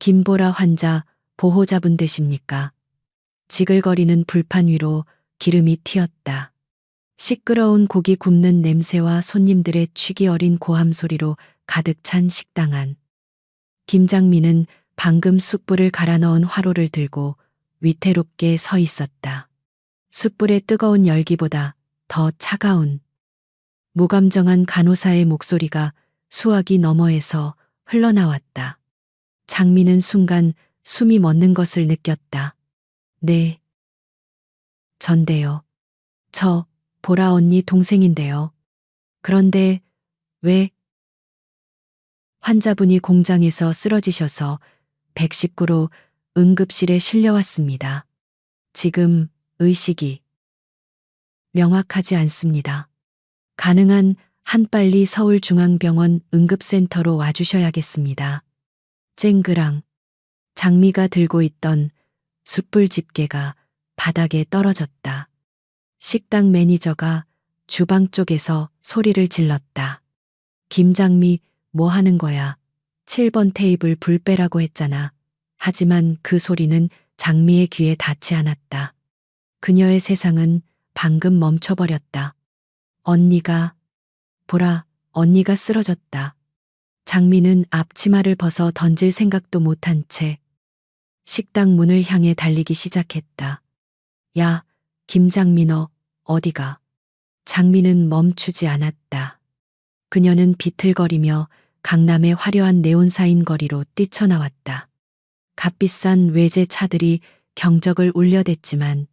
김보라 환자 보호자분 되십니까? 지글거리는 불판 위로 기름이 튀었다. 시끄러운 고기 굽는 냄새와 손님들의 취기 어린 고함 소리로 가득 찬 식당 안. 김장민은 방금 숯불을 갈아 넣은 화로를 들고 위태롭게 서 있었다. 숯불의 뜨거운 열기보다 더 차가운 무감정한 간호사의 목소리가 수화기 너머에서 흘러나왔다. 장민은 순간 숨이 멎는 것을 느꼈다. 네. 전데요. 저 보라 언니 동생인데요. 그런데 왜? 환자분이 공장에서 쓰러지셔서 119로 응급실에 실려왔습니다. 지금 의식이 명확하지 않습니다. 가능한 한 빨리 서울중앙병원 응급센터로 와주셔야겠습니다. 쨍그랑 장미가 들고 있던 숯불 집게가 바닥에 떨어졌다. 식당 매니저가 주방 쪽에서 소리를 질렀다. 김장미, 뭐 하는 거야? 7번 테이블 불 빼라고 했잖아. 하지만 그 소리는 장미의 귀에 닿지 않았다. 그녀의 세상은 방금 멈춰버렸다. 언니가, 보라, 언니가 쓰러졌다. 장미는 앞치마를 벗어 던질 생각도 못한 채 식당 문을 향해 달리기 시작했다. 야, 김장미 너 어디가? 장미는 멈추지 않았다. 그녀는 비틀거리며 강남의 화려한 네온사인 거리로 뛰쳐나왔다. 값비싼 외제 차들이 경적을 울려댔지만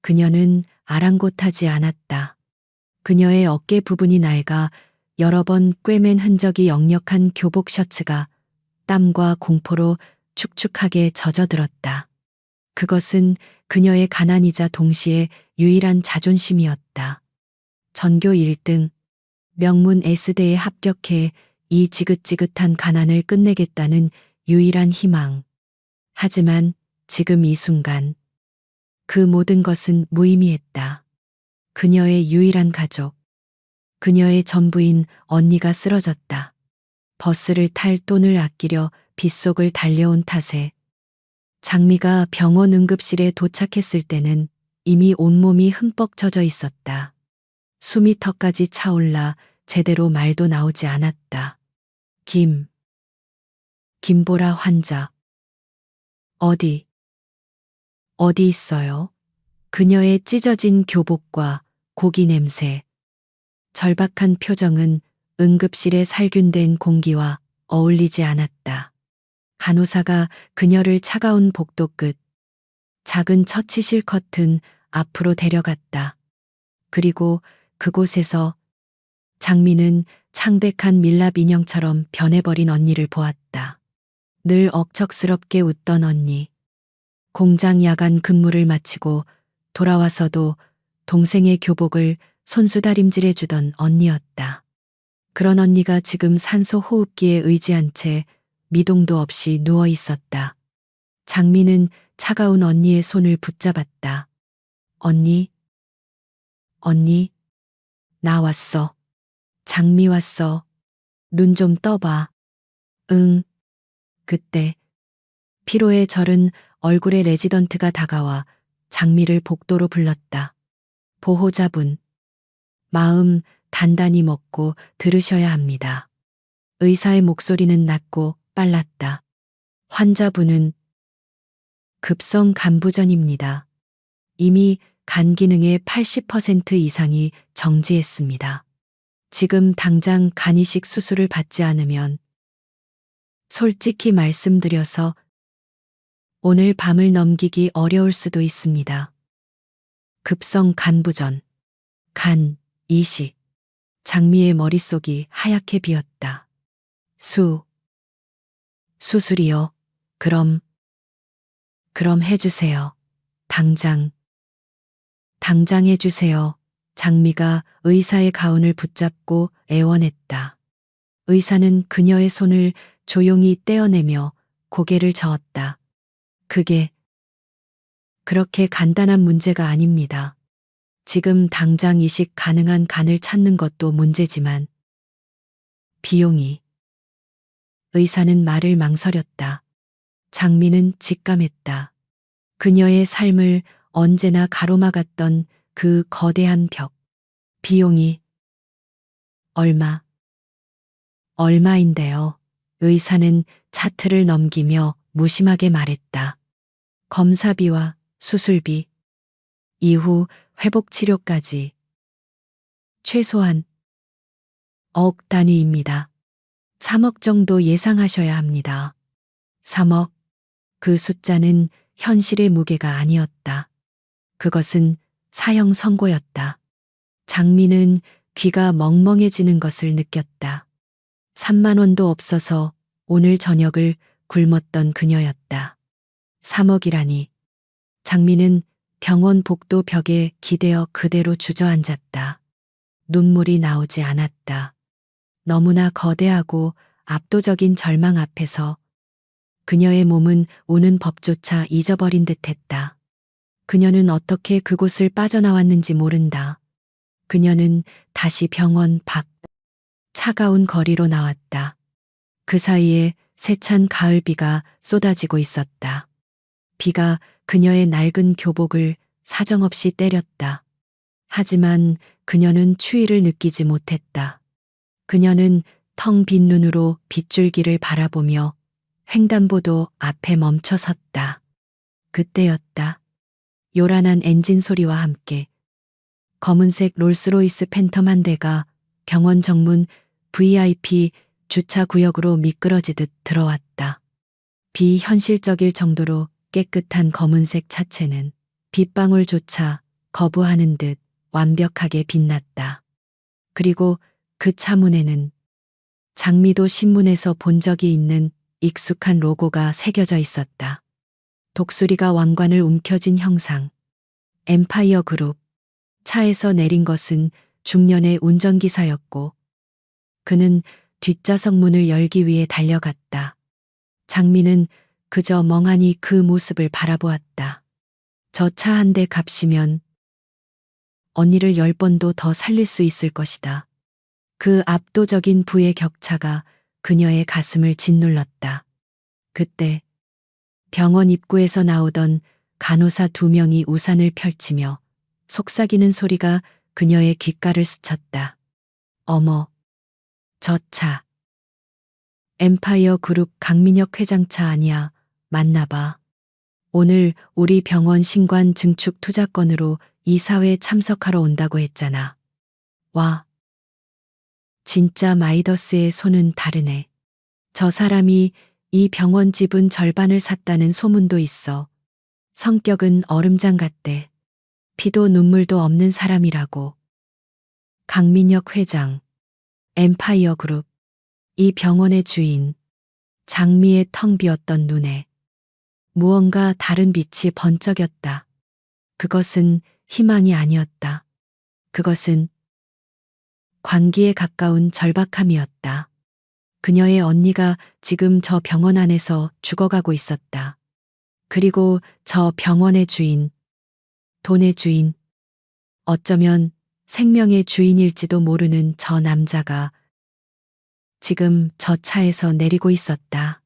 그녀는 아랑곳하지 않았다. 그녀의 어깨 부분이 낡아 여러 번 꿰맨 흔적이 역력한 교복 셔츠가 땀과 공포로 축축하게 젖어들었다. 그것은 그녀의 가난이자 동시에 유일한 자존심이었다. 전교 1등, 명문 S대에 합격해 이 지긋지긋한 가난을 끝내겠다는 유일한 희망. 하지만 지금 이 순간 그 모든 것은 무의미했다. 그녀의 유일한 가족, 그녀의 전부인 언니가 쓰러졌다. 버스를 탈 돈을 아끼려 빗속을 달려온 탓에 장미가 병원 응급실에 도착했을 때는 이미 온몸이 흠뻑 젖어 있었다. 숨이 턱까지 차올라 제대로 말도 나오지 않았다. 김보라 환자. 어디 있어요? 그녀의 찢어진 교복과 고기 냄새, 절박한 표정은 응급실의 살균된 공기와 어울리지 않았다. 간호사가 그녀를 차가운 복도 끝, 작은 처치실 커튼 앞으로 데려갔다. 그리고 그곳에서 장미는 창백한 밀랍 인형처럼 변해버린 언니를 보았다. 늘 억척스럽게 웃던 언니. 공장 야간 근무를 마치고 돌아와서도 동생의 교복을 손수다림질해 주던 언니였다. 그런 언니가 지금 산소 호흡기에 의지한 채 미동도 없이 누워 있었다. 장미는 차가운 언니의 손을 붙잡았다. 언니, 나 왔어. 장미 왔어. 눈 좀 떠봐. 응. 그때 피로에 절은 얼굴의 레지던트가 다가와 장미를 복도로 불렀다. 보호자분, 마음 단단히 먹고 들으셔야 합니다. 의사의 목소리는 낮고 빨랐다. 환자분은 급성 간부전입니다. 이미 간 기능의 80% 이상이 정지했습니다. 지금 당장 간이식 수술을 받지 않으면 솔직히 말씀드려서 오늘 밤을 넘기기 어려울 수도 있습니다. 급성 간부전, 간, 이식. 장미의 머릿속이 하얗게 비었다. 수술이요? 그럼 해주세요. 당장 해주세요. 장미가 의사의 가운을 붙잡고 애원했다. 의사는 그녀의 손을 조용히 떼어내며 고개를 저었다. 그게 그렇게 간단한 문제가 아닙니다. 지금 당장 이식 가능한 간을 찾는 것도 문제지만 비용이. 의사는 말을 망설였다. 장미는 직감했다. 그녀의 삶을 언제나 가로막았던 그 거대한 벽. 비용이 얼마인데요? 의사는 차트를 넘기며 무심하게 말했다. 검사비와 수술비, 이후 회복 치료까지 최소한 억 단위입니다. 3억 정도 예상하셔야 합니다. 3억. 그 숫자는 현실의 무게가 아니었다. 그것은 사형 선고였다. 장미는 귀가 멍멍해지는 것을 느꼈다. 3만 원도 없어서 오늘 저녁을 굶었던 그녀였다. 3억이라니. 장미는 병원 복도 벽에 기대어 그대로 주저앉았다. 눈물이 나오지 않았다. 너무나 거대하고 압도적인 절망 앞에서 그녀의 몸은 오는 법조차 잊어버린 듯했다. 그녀는 어떻게 그곳을 빠져나왔는지 모른다. 그녀는 다시 병원 밖 차가운 거리로 나왔다. 그 사이에 세찬 가을비가 쏟아지고 있었다. 비가 그녀의 낡은 교복을 사정없이 때렸다. 하지만 그녀는 추위를 느끼지 못했다. 그녀는 텅 빈 눈으로 빗줄기를 바라보며 횡단보도 앞에 멈춰 섰다. 그때였다. 요란한 엔진 소리와 함께 검은색 롤스로이스 팬텀 한 대가 병원 정문 VIP 주차 구역으로 미끄러지듯 들어왔다. 비현실적일 정도로 깨끗한 검은색 차체는 빗방울조차 거부하는 듯 완벽하게 빛났다. 그리고 그 차 문에는 장미도 신문에서 본 적이 있는 익숙한 로고가 새겨져 있었다. 독수리가 왕관을 움켜쥔 형상. 엠파이어 그룹. 차에서 내린 것은 중년의 운전기사였고 그는 뒷좌석 문을 열기 위해 달려갔다. 장미는 그저 멍하니 그 모습을 바라보았다. 저 차 한 대 값이면 언니를 10번도 더 살릴 수 있을 것이다. 그 압도적인 부의 격차가 그녀의 가슴을 짓눌렀다. 그때 병원 입구에서 나오던 간호사 2명이 우산을 펼치며 속삭이는 소리가 그녀의 귓가를 스쳤다. 어머, 저 차. 엠파이어 그룹 강민혁 회장 차 아니야. 맞나 봐. 오늘 우리 병원 신관 증축 투자건으로 이사회에 참석하러 온다고 했잖아. 와. 진짜 마이더스의 손은 다르네. 저 사람이 이 병원 지분 절반을 샀다는 소문도 있어. 성격은 얼음장 같대. 피도 눈물도 없는 사람이라고. 강민혁 회장. 엠파이어 그룹. 이 병원의 주인. 장미의 텅 비었던 눈에 무언가 다른 빛이 번쩍였다. 그것은 희망이 아니었다. 그것은 광기에 가까운 절박함이었다. 그녀의 언니가 지금 저 병원 안에서 죽어가고 있었다. 그리고 저 병원의 주인, 돈의 주인, 어쩌면 생명의 주인일지도 모르는 저 남자가 지금 저 차에서 내리고 있었다.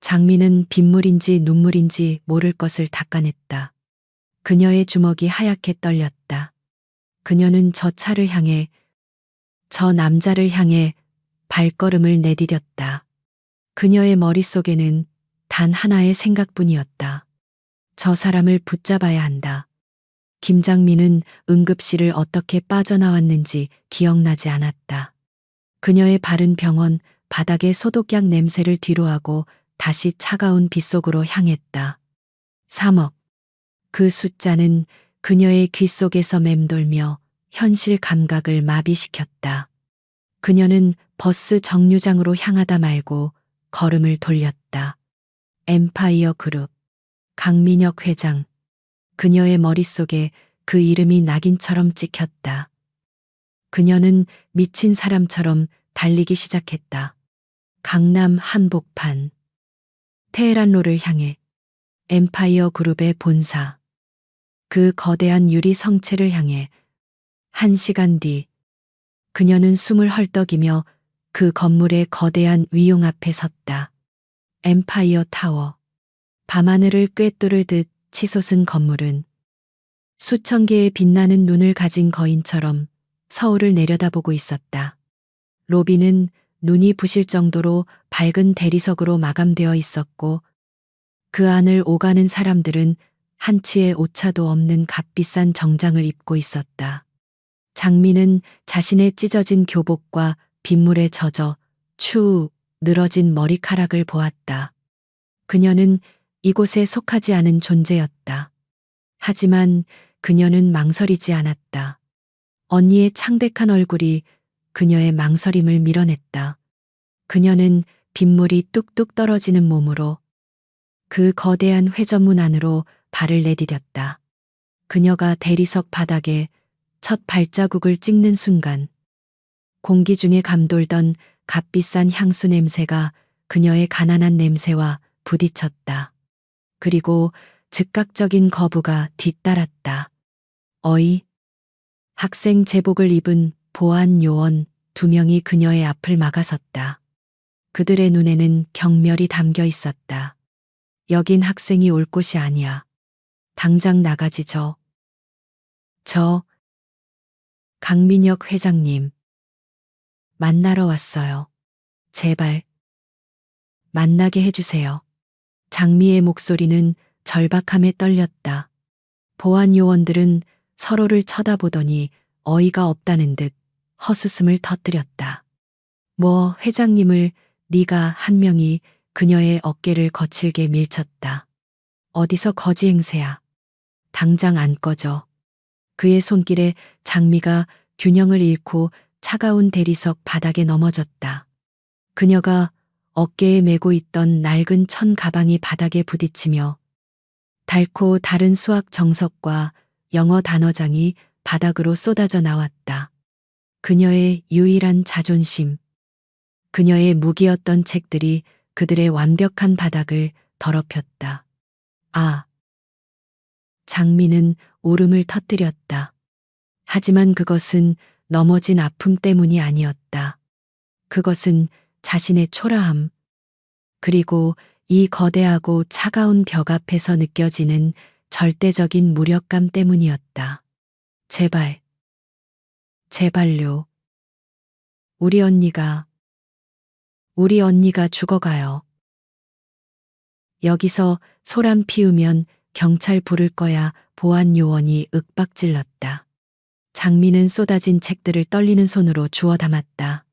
장미는 빗물인지 눈물인지 모를 것을 닦아냈다. 그녀의 주먹이 하얗게 떨렸다. 그녀는 저 차를 향해, 저 남자를 향해 발걸음을 내디뎠다. 그녀의 머릿속에는 단 하나의 생각뿐이었다. 저 사람을 붙잡아야 한다. 김장민은 응급실을 어떻게 빠져나왔는지 기억나지 않았다. 그녀의 발은 병원 바닥의 소독약 냄새를 뒤로하고 다시 차가운 빗속으로 향했다. 3억. 그 숫자는 그녀의 귀 속에서 맴돌며 현실 감각을 마비시켰다. 그녀는 버스 정류장으로 향하다 말고 걸음을 돌렸다. 엠파이어 그룹. 강민혁 회장. 그녀의 머릿속에 그 이름이 낙인처럼 찍혔다. 그녀는 미친 사람처럼 달리기 시작했다. 강남 한복판. 테헤란로를 향해. 엠파이어 그룹의 본사. 그 거대한 유리 성체를 향해. 1시간 뒤. 그녀는 숨을 헐떡이며 그 건물의 거대한 위용 앞에 섰다. 엠파이어 타워. 밤하늘을 꿰뚫을 듯 치솟은 건물은 수천 개의 빛나는 눈을 가진 거인처럼 서울을 내려다보고 있었다. 로비는 눈이 부실 정도로 밝은 대리석으로 마감되어 있었고 그 안을 오가는 사람들은 한치의 오차도 없는 값비싼 정장을 입고 있었다. 장미는 자신의 찢어진 교복과 빗물에 젖어 추우 늘어진 머리카락을 보았다. 그녀는 이곳에 속하지 않은 존재였다. 하지만 그녀는 망설이지 않았다. 언니의 창백한 얼굴이 그녀의 망설임을 밀어냈다. 그녀는 빗물이 뚝뚝 떨어지는 몸으로 그 거대한 회전문 안으로 발을 내디뎠다. 그녀가 대리석 바닥에 첫 발자국을 찍는 순간 공기 중에 감돌던 값비싼 향수 냄새가 그녀의 가난한 냄새와 부딪혔다. 그리고 즉각적인 거부가 뒤따랐다. 어이. 학생 제복을 입은 보안 요원 2명이 그녀의 앞을 막아섰다. 그들의 눈에는 경멸이 담겨 있었다. 여긴 학생이 올 곳이 아니야. 당장 나가지 저 강민혁 회장님. 만나러 왔어요. 제발 만나게 해주세요. 장미의 목소리는 절박함에 떨렸다. 보안 요원들은 서로를 쳐다보더니 어이가 없다는 듯 헛웃음을 터뜨렸다. 뭐 회장님을 네가 한 명이 그녀의 어깨를 거칠게 밀쳤다. 어디서 거지 행세야. 당장 안 꺼져. 그의 손길에 장미가 균형을 잃고 차가운 대리석 바닥에 넘어졌다. 그녀가 어깨에 메고 있던 낡은 천 가방이 바닥에 부딪히며 닳고 다른 수학 정석과 영어 단어장이 바닥으로 쏟아져 나왔다. 그녀의 유일한 자존심. 그녀의 무기였던 책들이 그들의 완벽한 바닥을 더럽혔다. 아. 장미는 울음을 터뜨렸다. 하지만 그것은 넘어진 아픔 때문이 아니었다. 그것은 자신의 초라함, 그리고 이 거대하고 차가운 벽 앞에서 느껴지는 절대적인 무력감 때문이었다. 제발요. 우리 언니가 죽어가요. 여기서 소란 피우면 경찰 부를 거야. 보안 요원이 윽박질렀다. 장미는 쏟아진 책들을 떨리는 손으로 주워 담았다.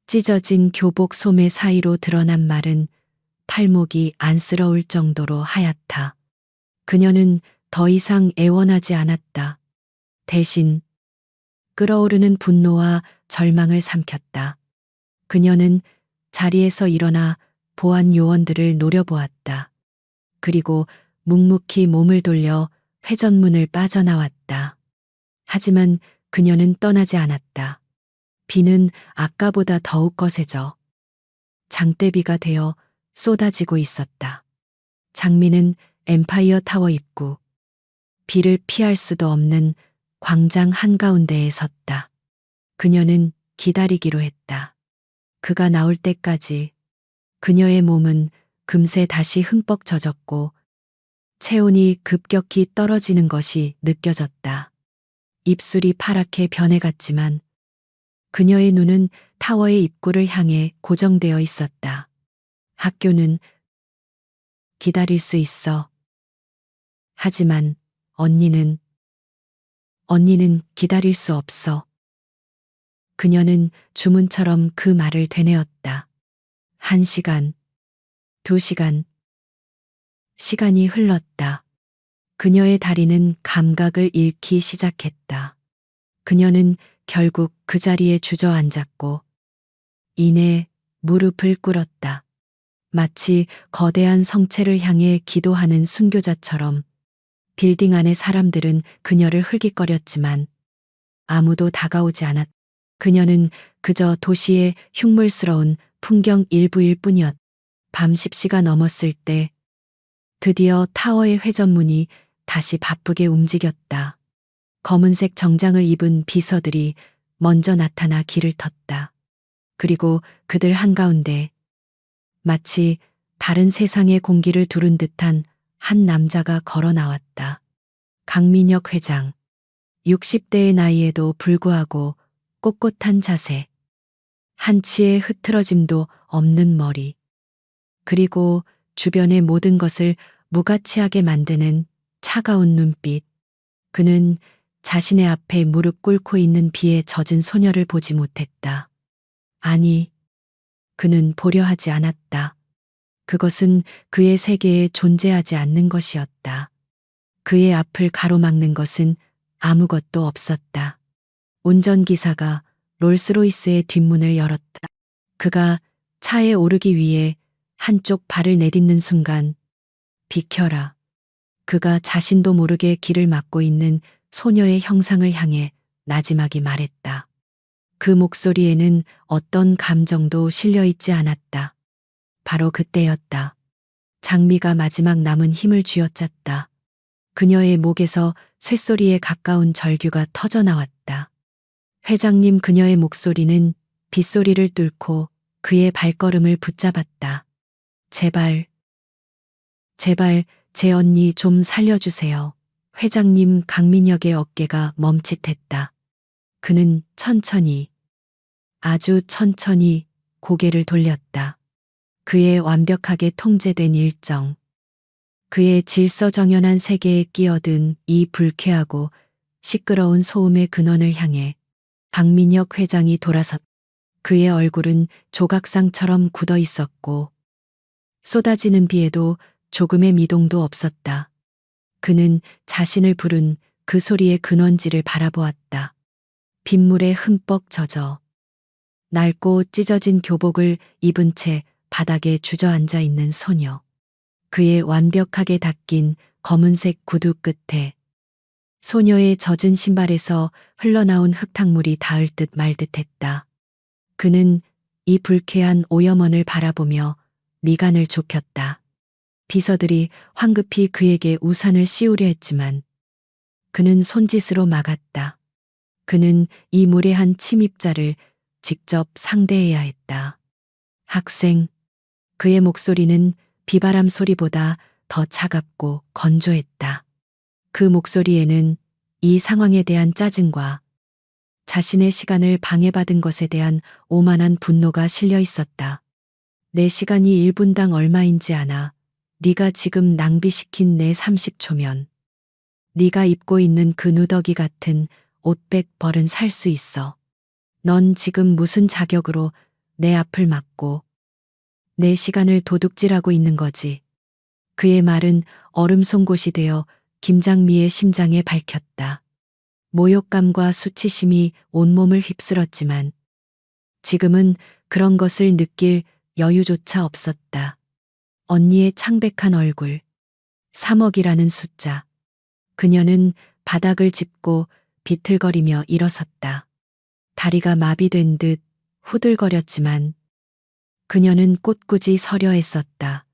찢어진 교복 소매 사이로 드러난 마른 팔목이 안쓰러울 정도로 하얗다. 그녀는 더 이상 애원하지 않았다. 대신 끓어오르는 분노와 절망을 삼켰다. 그녀는 자리에서 일어나 보안 요원들을 노려보았다. 그리고 묵묵히 몸을 돌려 회전문을 빠져나왔다. 하지만 그녀는 떠나지 않았다. 비는 아까보다 더욱 거세져 장대비가 되어 쏟아지고 있었다. 장미는 엠파이어 타워 입구, 비를 피할 수도 없는 광장 한가운데에 섰다. 그녀는 기다리기로 했다. 그가 나올 때까지. 그녀의 몸은 금세 다시 흠뻑 젖었고 체온이 급격히 떨어지는 것이 느껴졌다. 입술이 파랗게 변해갔지만 그녀의 눈은 타워의 입구를 향해 고정되어 있었다. 학교는 기다릴 수 있어. 하지만 언니는 기다릴 수 없어. 그녀는 주문처럼 그 말을 되뇌었다. 1시간, 2시간. 시간이 흘렀다. 그녀의 다리는 감각을 잃기 시작했다. 그녀는 결국 그 자리에 주저앉았고 이내 무릎을 꿇었다. 마치 거대한 성체를 향해 기도하는 순교자처럼 빌딩 안의 사람들은 그녀를 흘깃거렸지만 아무도 다가오지 않았다. 그녀는 그저 도시의 흉물스러운 풍경 일부일 뿐이었다. 밤 10시가 넘었을 때 드디어 타워의 회전문이 다시 바쁘게 움직였다. 검은색 정장을 입은 비서들이 먼저 나타나 길을 텄다. 그리고 그들 한가운데 마치 다른 세상의 공기를 두른 듯한 한 남자가 걸어 나왔다. 강민혁 회장. 60대의 나이에도 불구하고 꼿꼿한 자세. 한치의 흐트러짐도 없는 머리. 그리고 주변의 모든 것을 무가치하게 만드는 차가운 눈빛. 그는 자신의 앞에 무릎 꿇고 있는 비에 젖은 소녀를 보지 못했다. 아니, 그는 보려 하지 않았다. 그것은 그의 세계에 존재하지 않는 것이었다. 그의 앞을 가로막는 것은 아무것도 없었다. 운전기사가 롤스로이스의 뒷문을 열었다. 그가 차에 오르기 위해 한쪽 발을 내딛는 순간, 비켜라. 그가 자신도 모르게 길을 막고 있는 소녀의 형상을 향해 나지막이 말했다. 그 목소리에는 어떤 감정도 실려 있지 않았다. 바로 그때였다. 장미가 마지막 남은 힘을 쥐어짰다. 그녀의 목에서 쇳소리에 가까운 절규가 터져 나왔다. 회장님, 그녀의 목소리는 빗소리를 뚫고 그의 발걸음을 붙잡았다. 제발, 제발 제 언니 좀 살려주세요. 회장님, 강민혁의 어깨가 멈칫했다. 그는 천천히, 아주 천천히 고개를 돌렸다. 그의 완벽하게 통제된 일정, 그의 질서정연한 세계에 끼어든 이 불쾌하고 시끄러운 소음의 근원을 향해 강민혁 회장이 돌아섰다. 그의 얼굴은 조각상처럼 굳어 있었고 쏟아지는 비에도 조금의 미동도 없었다. 그는 자신을 부른 그 소리의 근원지를 바라보았다. 빗물에 흠뻑 젖어 낡고 찢어진 교복을 입은 채 바닥에 주저앉아 있는 소녀. 그의 완벽하게 닦인 검은색 구두 끝에 소녀의 젖은 신발에서 흘러나온 흙탕물이 닿을 듯 말 듯했다. 그는 이 불쾌한 오염원을 바라보며 미간을 좁혔다. 비서들이 황급히 그에게 우산을 씌우려 했지만 그는 손짓으로 막았다. 그는 이 무례한 침입자를 직접 상대해야 했다. 학생, 그의 목소리는 비바람 소리보다 더 차갑고 건조했다. 그 목소리에는 이 상황에 대한 짜증과 자신의 시간을 방해받은 것에 대한 오만한 분노가 실려 있었다. 내 시간이 1분당 얼마인지 아나? 네가 지금 낭비시킨 내 30초면 네가 입고 있는 그 누더기 같은 옷 100벌은 살 수 있어. 넌 지금 무슨 자격으로 내 앞을 막고 내 시간을 도둑질하고 있는 거지. 그의 말은 얼음 송곳이 되어 김장미의 심장에 밝혔다. 모욕감과 수치심이 온몸을 휩쓸었지만 지금은 그런 것을 느낄 여유조차 없었다. 언니의 창백한 얼굴, 3억이라는 숫자. 그녀는 바닥을 짚고 비틀거리며 일어섰다. 다리가 마비된 듯 후들거렸지만 그녀는 꼿꼿이 서려 했었다.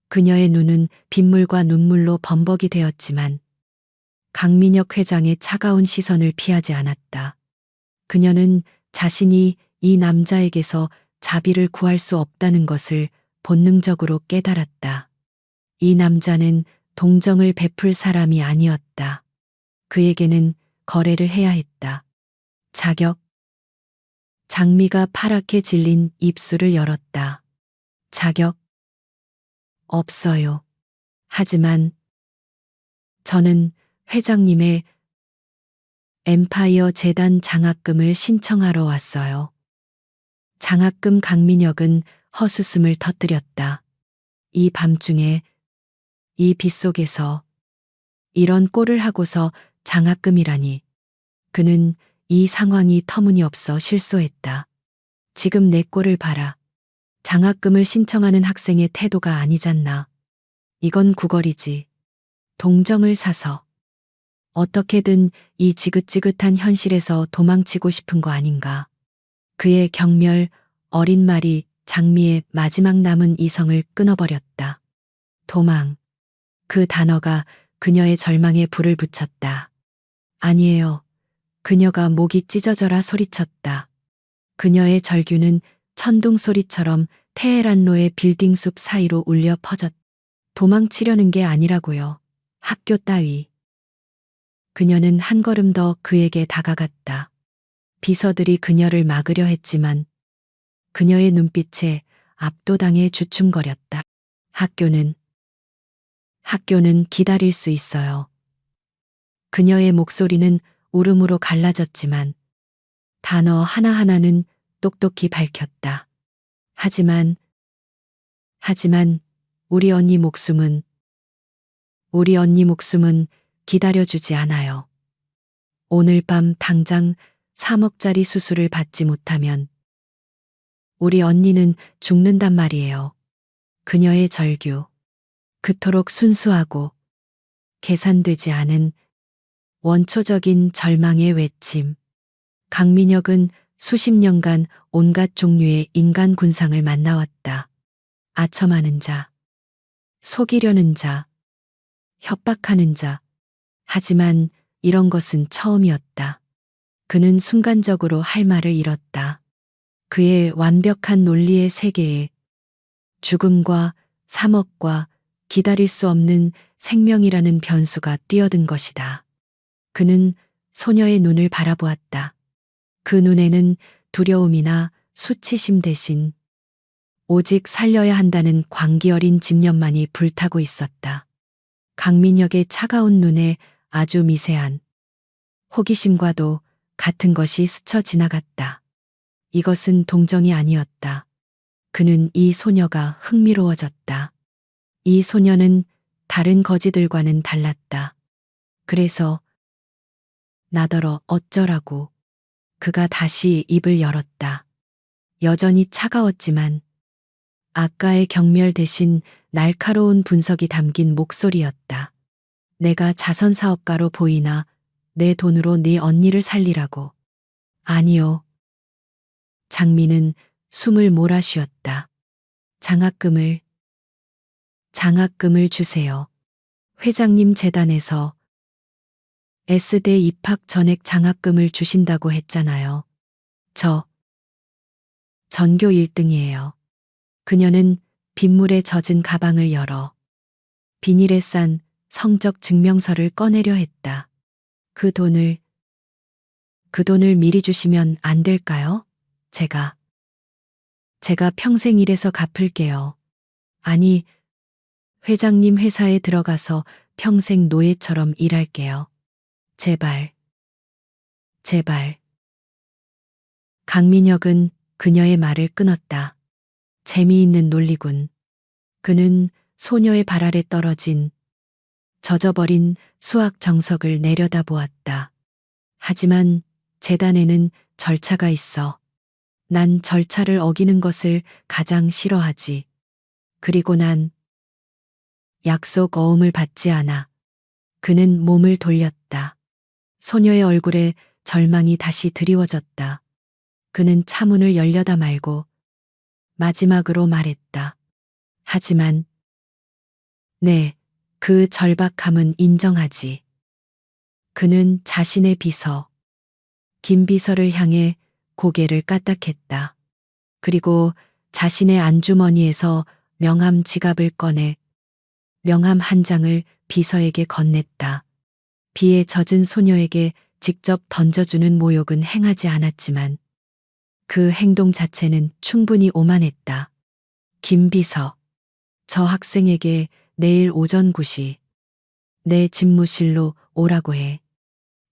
그녀의 눈은 빗물과 눈물로 범벅이 되었지만 강민혁 회장의 차가운 시선을 피하지 않았다. 그녀는 자신이 이 남자에게서 자비를 구할 수 없다는 것을 본능적으로 깨달았다. 이 남자는 동정을 베풀 사람이 아니었다. 그에게는 거래를 해야 했다. 자격. 장미가 파랗게 질린 입술을 열었다. 자격. 없어요. 하지만 저는 회장님의 엠파이어 재단 장학금을 신청하러 왔어요. 장학금. 강민혁은 헛웃음을 터뜨렸다. 이 밤중에 이 빗속에서 이런 꼴을 하고서 장학금이라니. 그는 이 상황이 터무니없어 실소했다. 지금 내 꼴을 봐라. 장학금을 신청하는 학생의 태도가 아니잖나. 이건 구걸이지. 동정을 사서 어떻게든 이 지긋지긋한 현실에서 도망치고 싶은 거 아닌가. 그의 경멸, 어린 말이 장미의 마지막 남은 이성을 끊어버렸다. 도망. 그 단어가 그녀의 절망에 불을 붙였다. 아니에요. 그녀가 목이 찢어져라 소리쳤다. 그녀의 절규는 천둥 소리처럼 테헤란로의 빌딩 숲 사이로 울려 퍼졌다. 도망치려는 게 아니라고요. 학교 따위. 그녀는 한 걸음 더 그에게 다가갔다. 비서들이 그녀를 막으려 했지만 그녀의 눈빛에 압도당해 주춤거렸다. 학교는 기다릴 수 있어요. 그녀의 목소리는 울음으로 갈라졌지만 단어 하나하나는 똑똑히 밝혔다. 하지만 우리 언니 목숨은 기다려주지 않아요. 오늘 밤 당장 3억짜리 수술을 받지 못하면 우리 언니는 죽는단 말이에요. 그녀의 절규. 그토록 순수하고 계산되지 않은 원초적인 절망의 외침. 강민혁은 수십 년간 온갖 종류의 인간 군상을 만나왔다. 아첨하는 자, 속이려는 자, 협박하는 자. 하지만 이런 것은 처음이었다. 그는 순간적으로 할 말을 잃었다. 그의 완벽한 논리의 세계에 죽음과 3억과 기다릴 수 없는 생명이라는 변수가 뛰어든 것이다. 그는 소녀의 눈을 바라보았다. 그 눈에는 두려움이나 수치심 대신 오직 살려야 한다는 광기 어린 집념만이 불타고 있었다. 강민혁의 차가운 눈에 아주 미세한 호기심과도 같은 것이 스쳐 지나갔다. 이것은 동정이 아니었다. 그는 이 소녀가 흥미로워졌다. 이 소녀는 다른 거지들과는 달랐다. 그래서 나더러 어쩌라고. 그가 다시 입을 열었다. 여전히 차가웠지만 아까의 경멸 대신 날카로운 분석이 담긴 목소리였다. 내가 자선사업가로 보이나 내 돈으로 네 언니를 살리라고. 아니요. 장미는 숨을 몰아쉬었다. 장학금을 주세요. 회장님 재단에서 S대 입학 전액 장학금을 주신다고 했잖아요. 저 전교 1등이에요. 그녀는 빗물에 젖은 가방을 열어 비닐에 싼 성적 증명서를 꺼내려 했다. 그 돈을 미리 주시면 안 될까요? 제가 평생 일해서 갚을게요. 아니, 회장님 회사에 들어가서 평생 노예처럼 일할게요. 제발. 강민혁은 그녀의 말을 끊었다. 재미있는 논리군. 그는 소녀의 발 아래 떨어진 젖어버린 수학 정석을 내려다보았다. 하지만 재단에는 절차가 있어. 난 절차를 어기는 것을 가장 싫어하지. 그리고 난 약속 어음을 받지 않아. 그는 몸을 돌렸다. 소녀의 얼굴에 절망이 다시 드리워졌다. 그는 차문을 열려다 말고 마지막으로 말했다. 하지만 네, 그 절박함은 인정하지. 그는 자신의 비서, 김 비서를 향해 고개를 까딱했다. 그리고 자신의 안주머니에서 명함 지갑을 꺼내 명함 한 장을 비서에게 건넸다. 비에 젖은 소녀에게 직접 던져주는 모욕은 행하지 않았지만 그 행동 자체는 충분히 오만했다. 김 비서, 저 학생에게 내일 오전 9시 내 집무실로 오라고 해.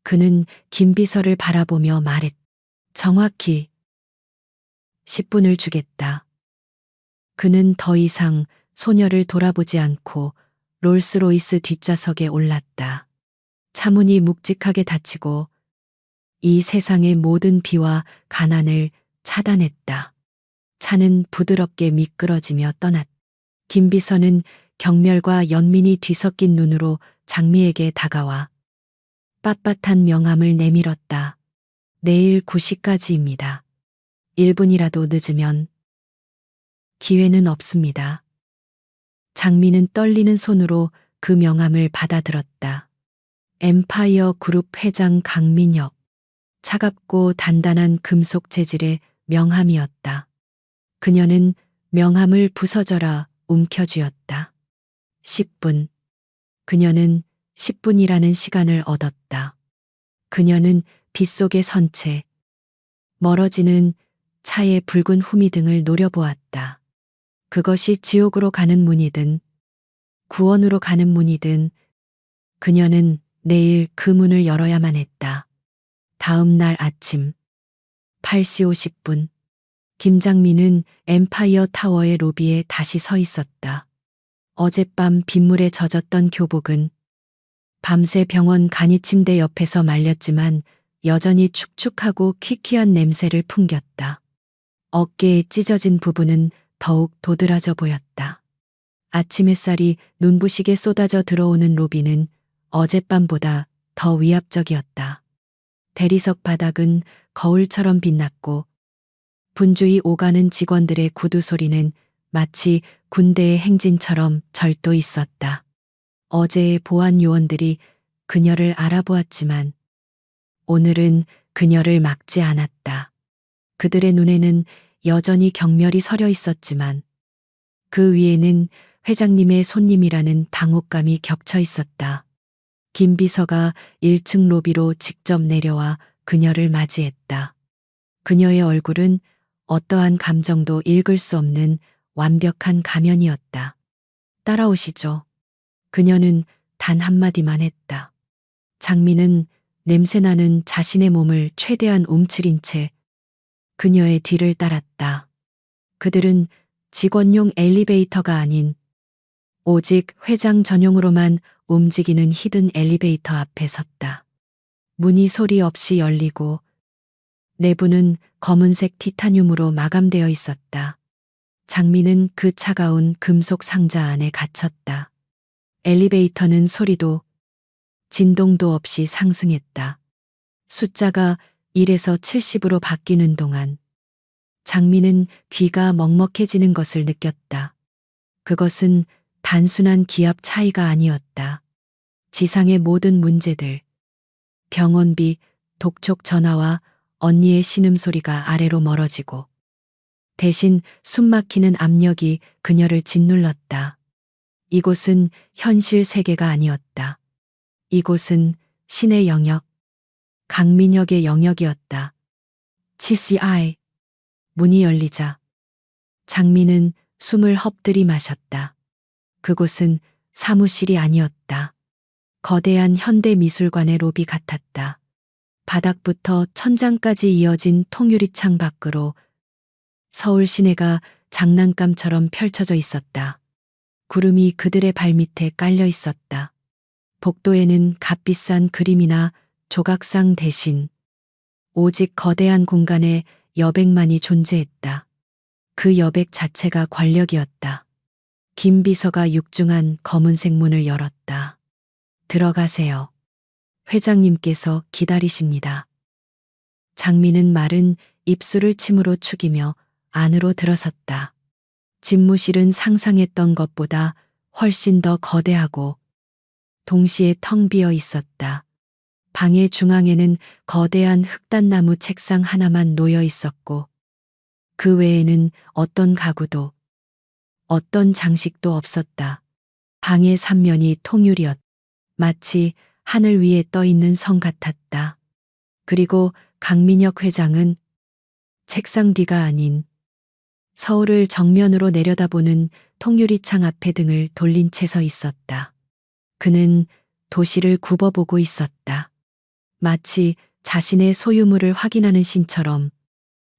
그는 김 비서를 바라보며 말했다. 정확히 10분을 주겠다. 그는 더 이상 소녀를 돌아보지 않고 롤스로이스 뒷좌석에 올랐다. 차문이 묵직하게 닫히고 이 세상의 모든 비와 가난을 차단했다. 차는 부드럽게 미끄러지며 떠났다. 김 비서는 경멸과 연민이 뒤섞인 눈으로 장미에게 다가와 빳빳한 명함을 내밀었다. 내일 9시까지입니다. 1분이라도 늦으면 기회는 없습니다. 장미는 떨리는 손으로 그 명함을 받아들었다. 엠파이어 그룹 회장 강민혁. 차갑고 단단한 금속 재질의 명함이었다. 그녀는 명함을 부서져라 움켜쥐었다. 10분. 그녀는 10분이라는 시간을 얻었다. 그녀는 빗속에 선 채 멀어지는 차의 붉은 후미등을 노려보았다. 그것이 지옥으로 가는 문이든 구원으로 가는 문이든 그녀는 내일 그 문을 열어야만 했다. 다음 날 아침 8시 50분. 김장민은 엠파이어 타워의 로비에 다시 서 있었다. 어젯밤 빗물에 젖었던 교복은 밤새 병원 간이침대 옆에서 말렸지만 여전히 축축하고 퀴퀴한 냄새를 풍겼다. 어깨에 찢어진 부분은 더욱 도드라져 보였다. 아침 햇살이 눈부시게 쏟아져 들어오는 로비는 어젯밤보다 더 위압적이었다. 대리석 바닥은 거울처럼 빛났고 분주히 오가는 직원들의 구두 소리는 마치 군대의 행진처럼 절도 있었다. 어제의 보안 요원들이 그녀를 알아보았지만 오늘은 그녀를 막지 않았다. 그들의 눈에는 여전히 경멸이 서려 있었지만 그 위에는 회장님의 손님이라는 당혹감이 겹쳐 있었다. 김 비서가 1층 로비로 직접 내려와 그녀를 맞이했다. 그녀의 얼굴은 어떠한 감정도 읽을 수 없는 완벽한 가면이었다. 따라오시죠. 그녀는 단 한마디만 했다. 장미는 냄새나는 자신의 몸을 최대한 움츠린 채 그녀의 뒤를 따랐다. 그들은 직원용 엘리베이터가 아닌 오직 회장 전용으로만 움직이는 히든 엘리베이터 앞에 섰다. 문이 소리 없이 열리고 내부는 검은색 티타늄으로 마감되어 있었다. 장미는 그 차가운 금속 상자 안에 갇혔다. 엘리베이터는 소리도 진동도 없이 상승했다. 숫자가 1에서 70으로 바뀌는 동안 장미는 귀가 먹먹해지는 것을 느꼈다. 그것은 단순한 기압 차이가 아니었다. 지상의 모든 문제들, 병원비, 독촉 전화와 언니의 신음소리가 아래로 멀어지고 대신 숨막히는 압력이 그녀를 짓눌렀다. 이곳은 현실 세계가 아니었다. 이곳은 신의 영역, 강민혁의 영역이었다. CCI. 문이 열리자 장미는 숨을 헛들이 마셨다. 그곳은 사무실이 아니었다. 거대한 현대미술관의 로비 같았다. 바닥부터 천장까지 이어진 통유리창 밖으로 서울 시내가 장난감처럼 펼쳐져 있었다. 구름이 그들의 발밑에 깔려 있었다. 복도에는 값비싼 그림이나 조각상 대신 오직 거대한 공간에 여백만이 존재했다. 그 여백 자체가 권력이었다. 김 비서가 육중한 검은색 문을 열었다. 들어가세요. 회장님께서 기다리십니다. 장미는 마른 입술을 침으로 축이며 안으로 들어섰다. 집무실은 상상했던 것보다 훨씬 더 거대하고 동시에 텅 비어 있었다. 방의 중앙에는 거대한 흑단나무 책상 하나만 놓여 있었고 그 외에는 어떤 가구도 어떤 장식도 없었다. 방의 삼면이 통유리였다. 마치 하늘 위에 떠 있는 성 같았다. 그리고 강민혁 회장은 책상 뒤가 아닌 서울을 정면으로 내려다보는 통유리창 앞에 등을 돌린 채 서 있었다. 그는 도시를 굽어보고 있었다. 마치 자신의 소유물을 확인하는 신처럼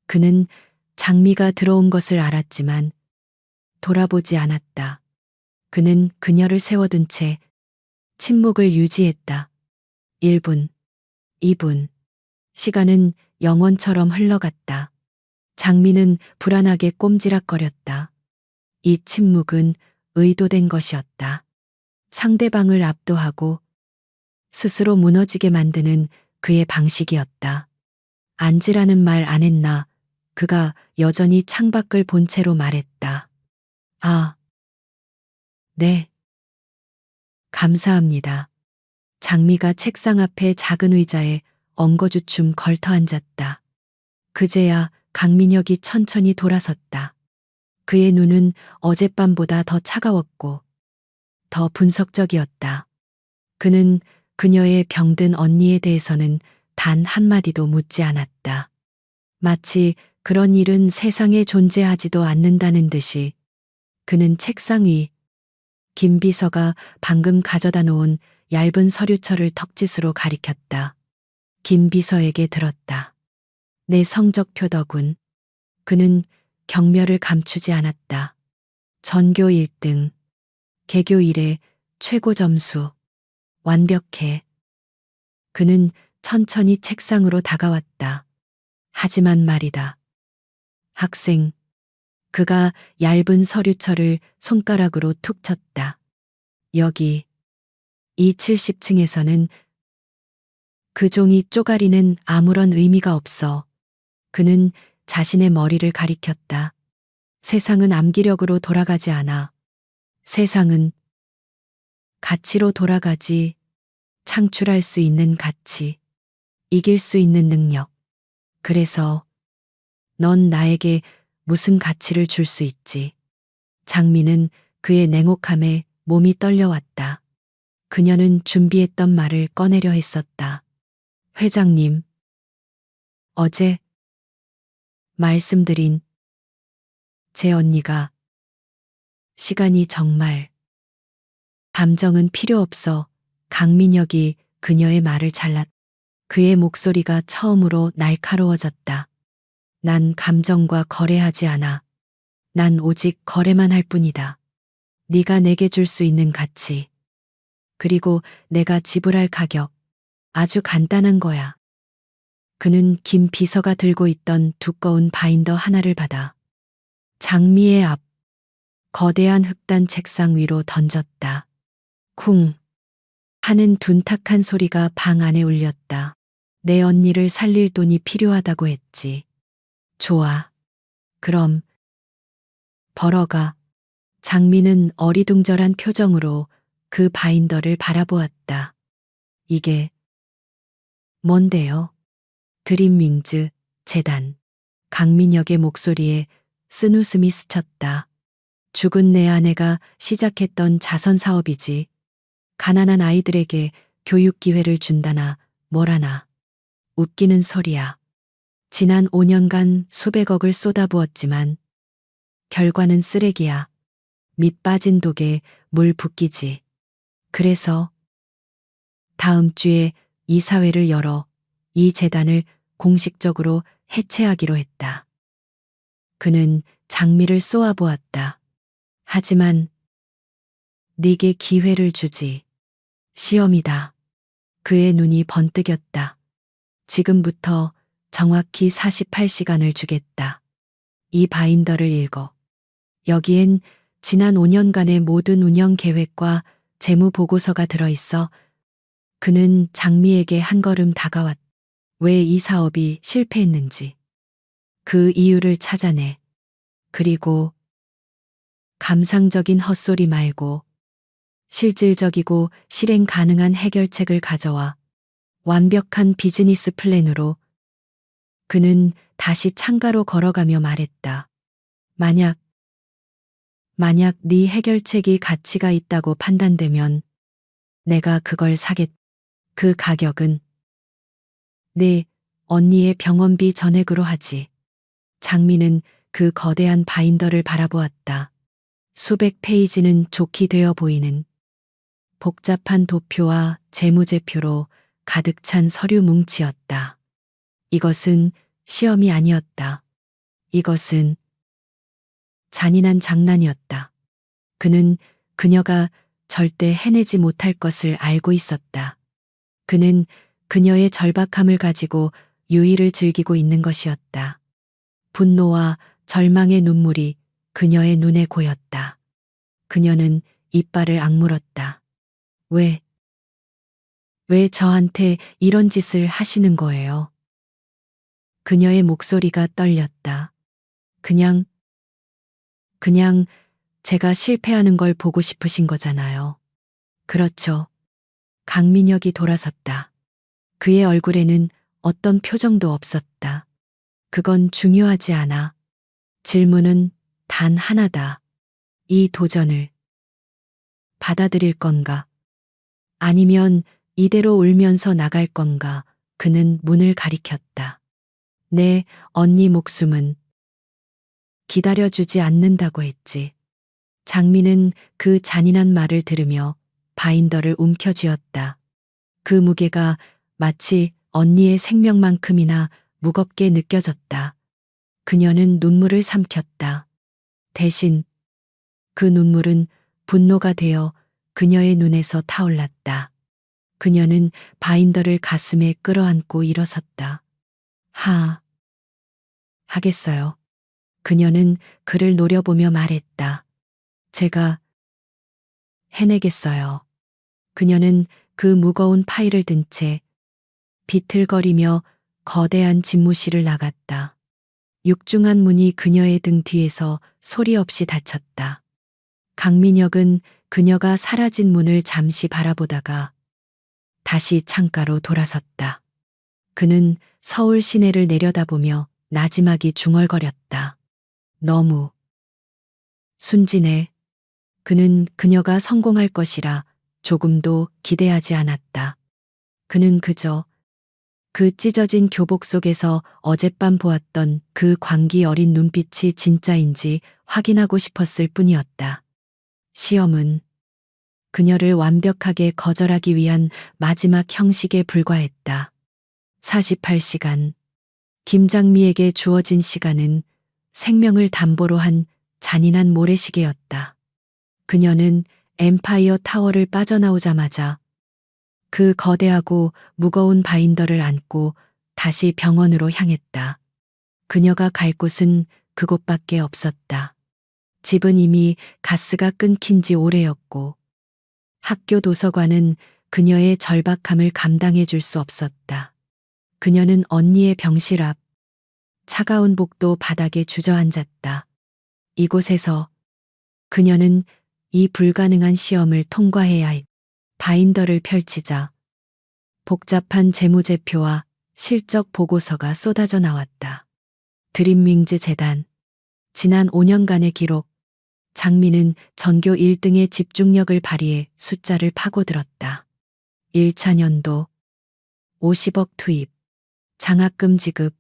그는 장미가 들어온 것을 알았지만 돌아보지 않았다. 그는 그녀를 세워둔 채 침묵을 유지했다. 1분, 2분. 시간은 영원처럼 흘러갔다. 장미는 불안하게 꼼지락거렸다. 이 침묵은 의도된 것이었다. 상대방을 압도하고 스스로 무너지게 만드는 그의 방식이었다. 앉으라는 말 안 했나? 그가 여전히 창밖을 본 채로 말했다. 아, 네. 감사합니다. 장미가 책상 앞에 작은 의자에 엉거주춤 걸터 앉았다. 그제야 강민혁이 천천히 돌아섰다. 그의 눈은 어젯밤보다 더 차가웠고 더 분석적이었다. 그는 그녀의 병든 언니에 대해서는 단 한마디도 묻지 않았다. 마치 그런 일은 세상에 존재하지도 않는다는 듯이 그는 책상 위 김 비서가 방금 가져다 놓은 얇은 서류철을 턱짓으로 가리켰다. 김 비서에게 들었다. 내 성적표더군. 그는 경멸을 감추지 않았다. 전교 1등, 개교 1회 최고 점수, 완벽해. 그는 천천히 책상으로 다가왔다. 하지만 말이다. 학생, 그가 얇은 서류철을 손가락으로 툭 쳤다. 여기, 이 70층에서는 그 종이 쪼가리는 아무런 의미가 없어. 그는 자신의 머리를 가리켰다. 세상은 암기력으로 돌아가지 않아. 세상은 가치로 돌아가지. 창출할 수 있는 가치. 이길 수 있는 능력. 그래서 넌 나에게 무슨 가치를 줄 수 있지. 장미는 그의 냉혹함에 몸이 떨려왔다. 그녀는 준비했던 말을 꺼내려 했었다. 회장님, 어제 말씀드린 제 언니가 시간이 정말 감정은 필요 없어. 강민혁이 그녀의 말을 잘랐. 그의 목소리가 처음으로 날카로워졌다. 난 감정과 거래하지 않아. 난 오직 거래만 할 뿐이다. 네가 내게 줄 수 있는 가치. 그리고 내가 지불할 가격. 아주 간단한 거야. 그는 김 비서가 들고 있던 두꺼운 바인더 하나를 받아 장미의 앞 거대한 흑단 책상 위로 던졌다. 쿵 하는 둔탁한 소리가 방 안에 울렸다. 내 언니를 살릴 돈이 필요하다고 했지. 좋아. 그럼 벌어가. 장미는 어리둥절한 표정으로 그 바인더를 바라보았다. 이게 뭔데요? 드림윙즈 재단. 강민혁의 목소리에 쓴웃음이 스쳤다. 죽은 내 아내가 시작했던 자선 사업이지. 가난한 아이들에게 교육 기회를 준다나 뭐라나. 웃기는 소리야. 지난 5년간 수백억을 쏟아부었지만 결과는 쓰레기야. 밑 빠진 독에 물 붓기지. 그래서 다음 주에 이사회를 열어 이 재단을 공식적으로 해체하기로 했다. 그는 장미를 쏘아보았다. 하지만 네게 기회를 주지. 시험이다. 그의 눈이 번뜩였다. 지금부터 정확히 48시간을 주겠다. 이 바인더를 읽어. 여기엔 지난 5년간의 모든 운영 계획과 재무 보고서가 들어있어. 그는 장미에게 한 걸음 다가왔다. 왜 이 사업이 실패했는지. 그 이유를 찾아내. 그리고 감상적인 헛소리 말고 실질적이고 실행 가능한 해결책을 가져와. 완벽한 비즈니스 플랜으로. 그는 다시 창가로 걸어가며 말했다. 만약 네 해결책이 가치가 있다고 판단되면 내가 그걸 사겠. 그 가격은 네 언니의 병원비 전액으로 하지. 장미는 그 거대한 바인더를 바라보았다. 수백 페이지는 좋게 되어 보이는 복잡한 도표와 재무제표로 가득 찬 서류 뭉치였다. 이것은 시험이 아니었다. 이것은 잔인한 장난이었다. 그는 그녀가 절대 해내지 못할 것을 알고 있었다. 그는 그녀의 절박함을 가지고 유의를 즐기고 있는 것이었다. 분노와 절망의 눈물이 그녀의 눈에 고였다. 그녀는 이빨을 악물었다. 왜 저한테 이런 짓을 하시는 거예요? 그녀의 목소리가 떨렸다. 그냥 제가 실패하는 걸 보고 싶으신 거잖아요. 그렇죠. 강민혁이 돌아섰다. 그의 얼굴에는 어떤 표정도 없었다. 그건 중요하지 않아. 질문은 단 하나다. 이 도전을 받아들일 건가? 아니면 이대로 울면서 나갈 건가? 그는 문을 가리켰다. 내 언니 목숨은 기다려주지 않는다고 했지. 장미는 그 잔인한 말을 들으며 바인더를 움켜쥐었다. 그 무게가 마치 언니의 생명만큼이나 무겁게 느껴졌다. 그녀는 눈물을 삼켰다. 대신 그 눈물은 분노가 되어 그녀의 눈에서 타올랐다. 그녀는 바인더를 가슴에 끌어안고 일어섰다. 하겠어요. 그녀는 그를 노려보며 말했다. 제가 해내겠어요. 그녀는 그 무거운 파일을 든 채 비틀거리며 거대한 집무실을 나갔다. 육중한 문이 그녀의 등 뒤에서 소리 없이 닫혔다. 강민혁은 그녀가 사라진 문을 잠시 바라보다가 다시 창가로 돌아섰다. 그는 서울 시내를 내려다보며 나지막이 중얼거렸다. 너무 순진해. 그는 그녀가 성공할 것이라 조금도 기대하지 않았다. 그는 그저 그 찢어진 교복 속에서 어젯밤 보았던 그 광기 어린 눈빛이 진짜인지 확인하고 싶었을 뿐이었다. 시험은 그녀를 완벽하게 거절하기 위한 마지막 형식에 불과했다. 48시간. 김장미에게 주어진 시간은 생명을 담보로 한 잔인한 모래시계였다. 그녀는 엠파이어 타워를 빠져나오자마자 그 거대하고 무거운 바인더를 안고 다시 병원으로 향했다. 그녀가 갈 곳은 그곳밖에 없었다. 집은 이미 가스가 끊긴 지 오래였고 학교 도서관은 그녀의 절박함을 감당해 줄 수 없었다. 그녀는 언니의 병실 앞 차가운 복도 바닥에 주저앉았다. 이곳에서 그녀는 이 불가능한 시험을 통과해야 했다. 바인더를 펼치자 복잡한 재무제표와 실적 보고서가 쏟아져 나왔다. 드림윙즈 재단. 지난 5년간의 기록. 장미는 전교 1등의 집중력을 발휘해 숫자를 파고들었다. 1차 년도 50억 투입, 장학금 지급,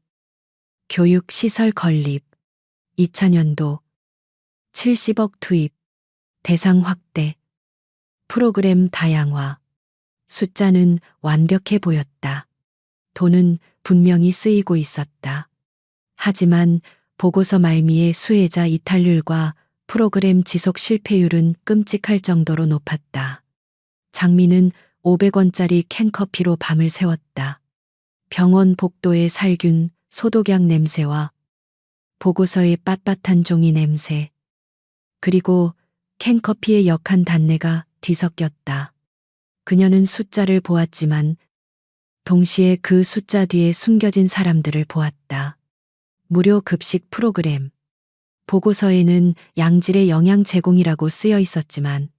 교육 시설 건립. 2차 년도 70억 투입, 대상 확대, 프로그램 다양화. 숫자는 완벽해 보였다. 돈은 분명히 쓰이고 있었다. 하지만 보고서 말미의 수혜자 이탈률과 프로그램 지속 실패율은 끔찍할 정도로 높았다. 장미는 500원짜리 캔커피로 밤을 새웠다. 병원 복도의 살균, 소독약 냄새와 보고서의 빳빳한 종이 냄새, 그리고 캔커피의 역한 단내가 뒤섞였다. 그녀는 숫자를 보았지만 동시에 그 숫자 뒤에 숨겨진 사람들을 보았다. 무료 급식 프로그램. 보고서에는 양질의 영양 제공이라고 쓰여 있었지만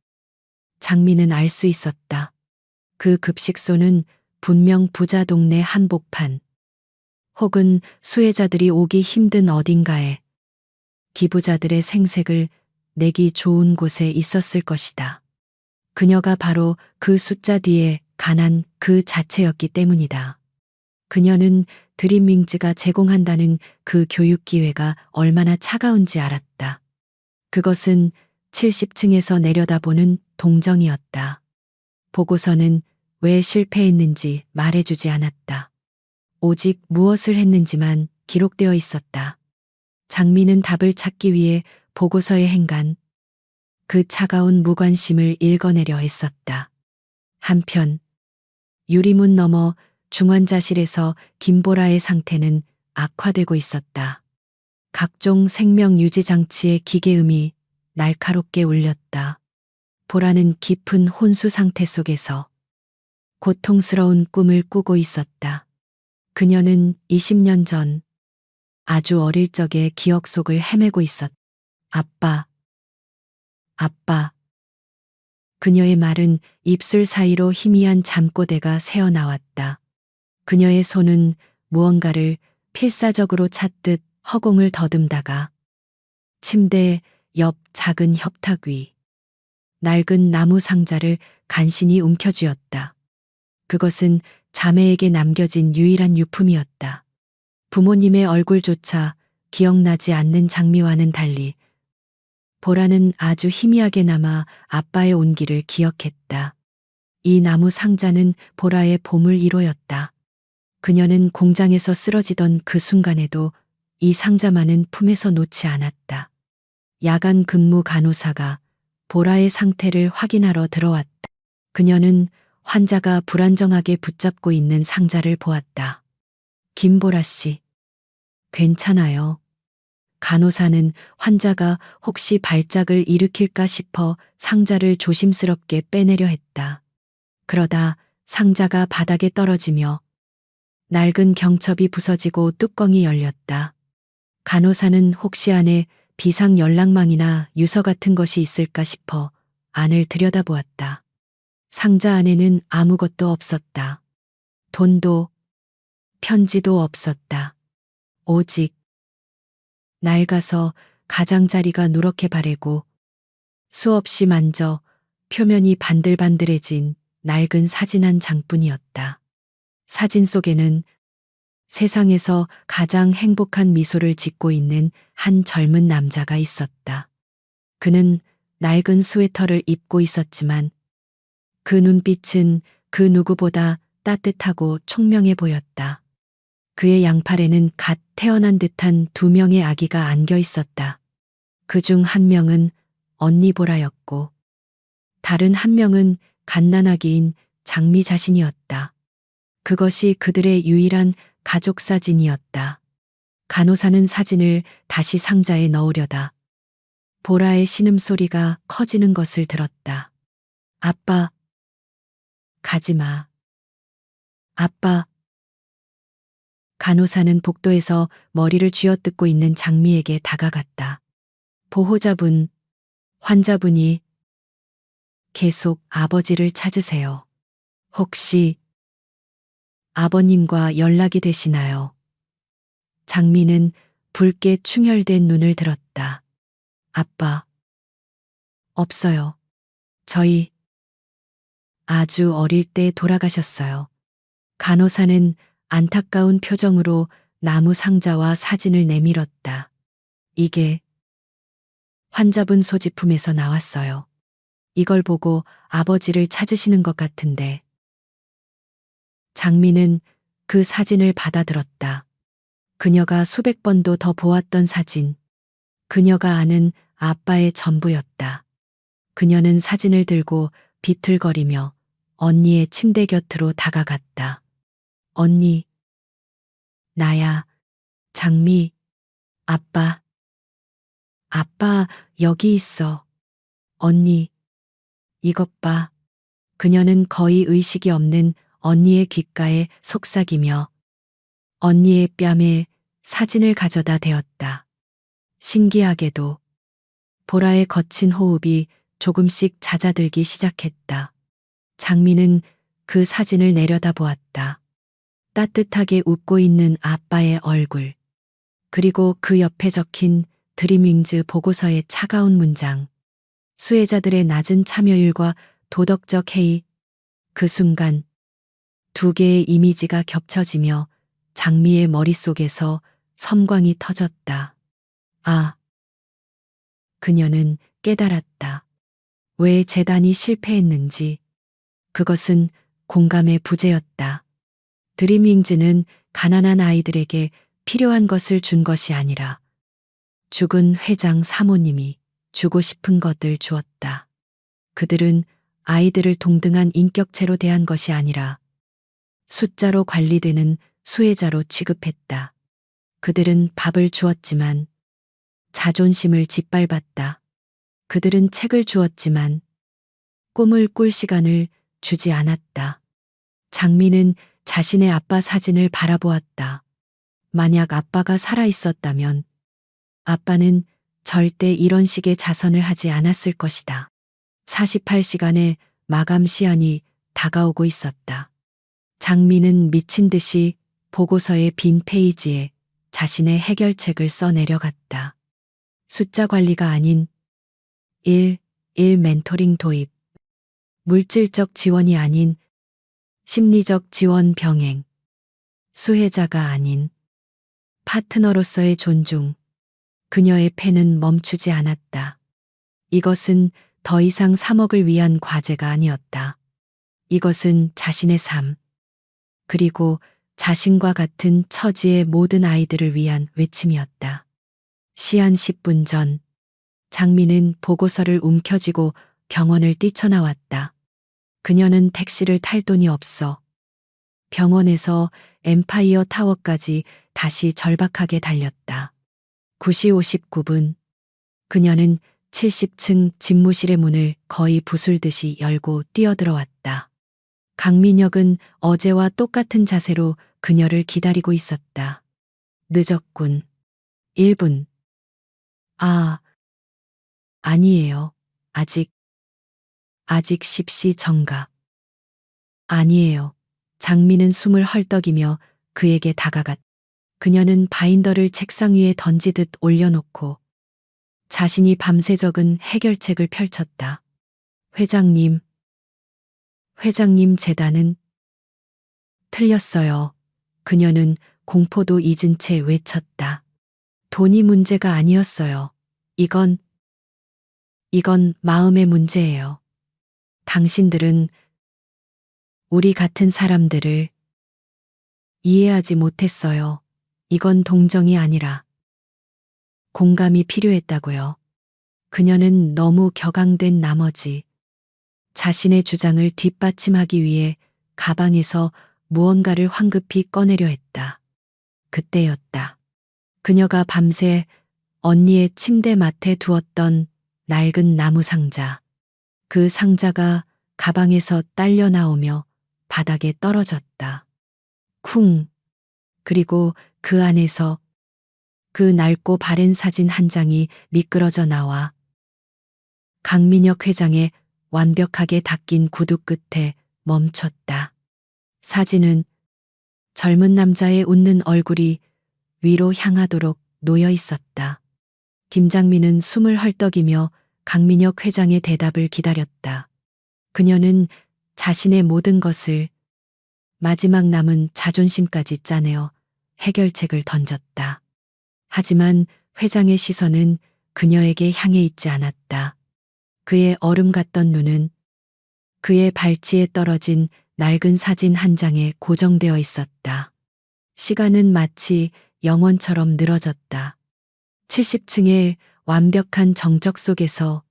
장미는 알 수 있었다. 그 급식소는 분명 부자 동네 한복판 혹은 수혜자들이 오기 힘든 어딘가에 기부자들의 생색을 내기 좋은 곳에 있었을 것이다. 그녀가 바로 그 숫자 뒤에 가난 그 자체였기 때문이다. 그녀는 드림윙즈가 제공한다는 그 교육 기회가 얼마나 차가운지 알았다. 그것은 70층에서 내려다보는 동정이었다. 보고서는 왜 실패했는지 말해주지 않았다. 오직 무엇을 했는지만 기록되어 있었다. 장미는 답을 찾기 위해 보고서의 행간, 그 차가운 무관심을 읽어내려 했었다. 한편 유리문 너머 중환자실에서 김보라의 상태는 악화되고 있었다. 각종 생명 유지 장치의 기계음이 날카롭게 울렸다. 보라는 깊은 혼수 상태 속에서 고통스러운 꿈을 꾸고 있었다. 그녀는 20년 전 아주 어릴 적의 기억 속을 헤매고 있었다. 아빠, 아빠. 그녀의 말은 입술 사이로 희미한 잠꼬대가 새어나왔다. 그녀의 손은 무언가를 필사적으로 찾듯 허공을 더듬다가 침대 옆 작은 협탁 위 낡은 나무 상자를 간신히 움켜쥐었다. 그것은 자매에게 남겨진 유일한 유품이었다. 부모님의 얼굴조차 기억나지 않는 장미와는 달리 보라는 아주 희미하게 남아 아빠의 온기를 기억했다. 이 나무 상자는 보라의 보물 1호였다. 그녀는 공장에서 쓰러지던 그 순간에도 이 상자만은 품에서 놓지 않았다. 야간 근무 간호사가 보라의 상태를 확인하러 들어왔다. 그녀는 환자가 불안정하게 붙잡고 있는 상자를 보았다. 김보라 씨, 괜찮아요. 간호사는 환자가 혹시 발작을 일으킬까 싶어 상자를 조심스럽게 빼내려 했다. 그러다 상자가 바닥에 떨어지며 낡은 경첩이 부서지고 뚜껑이 열렸다. 간호사는 혹시 안에 비상 연락망이나 유서 같은 것이 있을까 싶어 안을 들여다보았다. 상자 안에는 아무것도 없었다. 돈도 편지도 없었다. 오직 낡아서 가장자리가 누렇게 바래고 수없이 만져 표면이 반들반들해진 낡은 사진 한 장뿐이었다. 사진 속에는 세상에서 가장 행복한 미소를 짓고 있는 한 젊은 남자가 있었다. 그는 낡은 스웨터를 입고 있었지만 그 눈빛은 그 누구보다 따뜻하고 총명해 보였다. 그의 양팔에는 갓 태어난 듯한 2명의 아기가 안겨 있었다. 그 중 한 명은 언니 보라였고 다른 한 명은 갓난아기인 장미 자신이었다. 그것이 그들의 유일한 가족 사진이었다. 간호사는 사진을 다시 상자에 넣으려다 보라의 신음소리가 커지는 것을 들었다. 아빠, 가지마. 아빠. 간호사는 복도에서 머리를 쥐어뜯고 있는 장미에게 다가갔다. 보호자분, 환자분이 계속 아버지를 찾으세요. 혹시 아버님과 연락이 되시나요? 장미는 붉게 충혈된 눈을 들었다. 아빠. 없어요. 저희 아주 어릴 때 돌아가셨어요. 간호사는 안타까운 표정으로 나무 상자와 사진을 내밀었다. 이게 환자분 소지품에서 나왔어요. 이걸 보고 아버지를 찾으시는 것 같은데. 장미는 그 사진을 받아들었다. 그녀가 수백 번도 더 보았던 사진. 그녀가 아는 아빠의 전부였다. 그녀는 사진을 들고 비틀거리며 언니의 침대 곁으로 다가갔다. 언니. 나야. 장미. 아빠. 아빠, 여기 있어. 언니. 이것 봐. 그녀는 거의 의식이 없는 언니의 귓가에 속삭이며 언니의 뺨에 사진을 가져다 대었다. 신기하게도 보라의 거친 호흡이 조금씩 잦아들기 시작했다. 장미는 그 사진을 내려다보았다. 따뜻하게 웃고 있는 아빠의 얼굴. 그리고 그 옆에 적힌 드림윙즈 보고서의 차가운 문장. 수혜자들의 낮은 참여율과 도덕적 해이. 그 순간 2개의 이미지가 겹쳐지며 장미의 머릿속에서 섬광이 터졌다. 아. 그녀는 깨달았다. 왜 재단이 실패했는지. 그것은 공감의 부재였다. 드림윙즈는 가난한 아이들에게 필요한 것을 준 것이 아니라 죽은 회장 사모님이 주고 싶은 것들 주었다. 그들은 아이들을 동등한 인격체로 대한 것이 아니라 숫자로 관리되는 수혜자로 취급했다. 그들은 밥을 주었지만 자존심을 짓밟았다. 그들은 책을 주었지만 꿈을 꿀 시간을 주지 않았다. 장미는 자신의 아빠 사진을 바라보았다. 만약 아빠가 살아 있었다면 아빠는 절대 이런 식의 자선을 하지 않았을 것이다. 48시간의 마감 시한이 다가오고 있었다. 장미는 미친 듯이 보고서의 빈 페이지에 자신의 해결책을 써 내려갔다. 숫자 관리가 아닌 1, 1. 멘토링 도입. 물질적 지원이 아닌 심리적 지원 병행. 수혜자가 아닌 파트너로서의 존중. 그녀의 펜은 멈추지 않았다. 이것은 더 이상 3억을 위한 과제가 아니었다. 이것은 자신의 삶, 그리고 자신과 같은 처지의 모든 아이들을 위한 외침이었다. 시한 10분 전, 장미는 보고서를 움켜쥐고 병원을 뛰쳐나왔다. 그녀는 택시를 탈 돈이 없어 병원에서 엠파이어 타워까지 다시 절박하게 달렸다. 9시 59분, 그녀는 70층 집무실의 문을 거의 부술듯이 열고 뛰어들어왔다. 강민혁은 어제와 똑같은 자세로 그녀를 기다리고 있었다. 늦었군. 1분. 아, 아니에요. 아직 10시 정각. 아니에요. 장미는 숨을 헐떡이며 그에게 다가갔다. 그녀는 바인더를 책상 위에 던지듯 올려놓고 자신이 밤새 적은 해결책을 펼쳤다. 회장님, 재단은 틀렸어요. 그녀는 공포도 잊은 채 외쳤다. 돈이 문제가 아니었어요. 이건 마음의 문제예요. 당신들은 우리 같은 사람들을 이해하지 못했어요. 이건 동정이 아니라 공감이 필요했다고요. 그녀는 너무 격앙된 나머지 자신의 주장을 뒷받침하기 위해 가방에서 무언가를 황급히 꺼내려 했다. 그때였다. 그녀가 밤새 언니의 침대 맡에 두었던 낡은 나무 상자. 그 상자가 가방에서 딸려 나오며 바닥에 떨어졌다. 쿵. 그리고 그 안에서 그 낡고 바랜 사진 한 장이 미끄러져 나와 강민혁 회장의 완벽하게 닦인 구두 끝에 멈췄다. 사진은 젊은 남자의 웃는 얼굴이 위로 향하도록 놓여 있었다. 김장민은 숨을 헐떡이며 강민혁 회장의 대답을 기다렸다. 그녀는 자신의 모든 것을 마지막 남은 자존심까지 짜내어 해결책을 던졌다. 하지만 회장의 시선은 그녀에게 향해 있지 않았다. 그의 얼음 같던 눈은 그의 발치에 떨어진 낡은 사진 한 장에 고정되어 있었다. 시간은 마치 영원처럼 늘어졌다. 70층의 완벽한 정적 속에서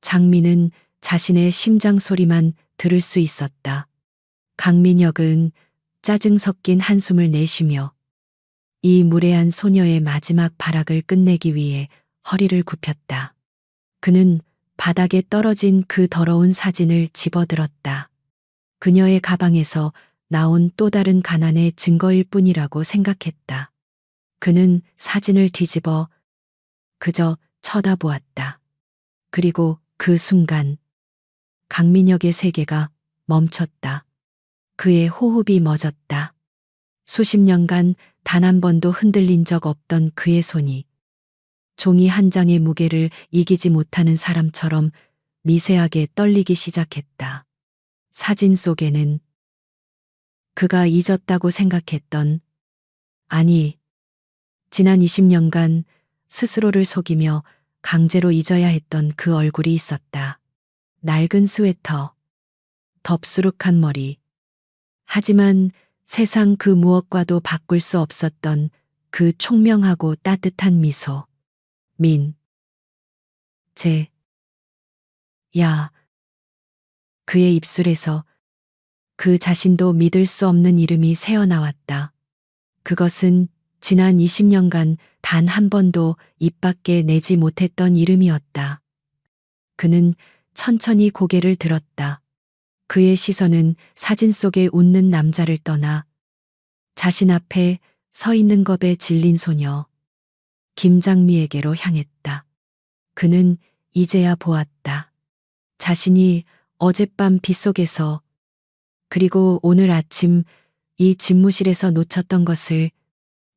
장미는 자신의 심장 소리만 들을 수 있었다. 강민혁은 짜증 섞인 한숨을 내쉬며 이 무례한 소녀의 마지막 발악을 끝내기 위해 허리를 굽혔다. 그는 바닥에 떨어진 그 더러운 사진을 집어들었다. 그녀의 가방에서 나온 또 다른 가난의 증거일 뿐이라고 생각했다. 그는 사진을 뒤집어 그저 쳐다보았다. 그리고 그 순간 강민혁의 세계가 멈췄다. 그의 호흡이 멎었다. 수십 년간 단 한 번도 흔들린 적 없던 그의 손이 종이 한 장의 무게를 이기지 못하는 사람처럼 미세하게 떨리기 시작했다. 사진 속에는 그가 잊었다고 생각했던, 아니, 지난 20년간 스스로를 속이며 강제로 잊어야 했던 그 얼굴이 있었다. 낡은 스웨터, 덥수룩한 머리. 하지만 세상 그 무엇과도 바꿀 수 없었던 그 총명하고 따뜻한 미소. 야. 그의 입술에서 그 자신도 믿을 수 없는 이름이 새어나왔다. 그것은 지난 20년간 단 한 번도 입 밖에 내지 못했던 이름이었다. 그는 천천히 고개를 들었다. 그의 시선은 사진 속에 웃는 남자를 떠나 자신 앞에 서 있는 겁에 질린 소녀 김장미에게로 향했다. 그는 이제야 보았다. 자신이 어젯밤 빗속에서 그리고 오늘 아침 이 집무실에서 놓쳤던 것을,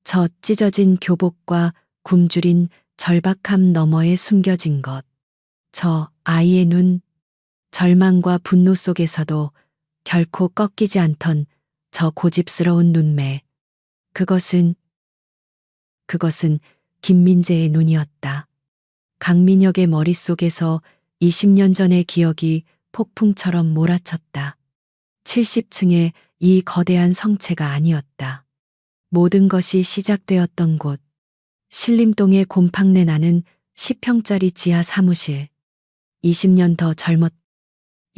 저 찢어진 교복과 굶주린 절박함 너머에 숨겨진 것. 저 아이의 눈, 절망과 분노 속에서도 결코 꺾이지 않던 저 고집스러운 눈매. 그것은 김민재의 눈이었다. 강민혁의 머릿속에서 20년 전의 기억이 폭풍처럼 몰아쳤다. 70층의 이 거대한 성체가 아니었다. 모든 것이 시작되었던 곳. 신림동의 곰팡내 나는 10평짜리 지하 사무실. 20년 더 젊었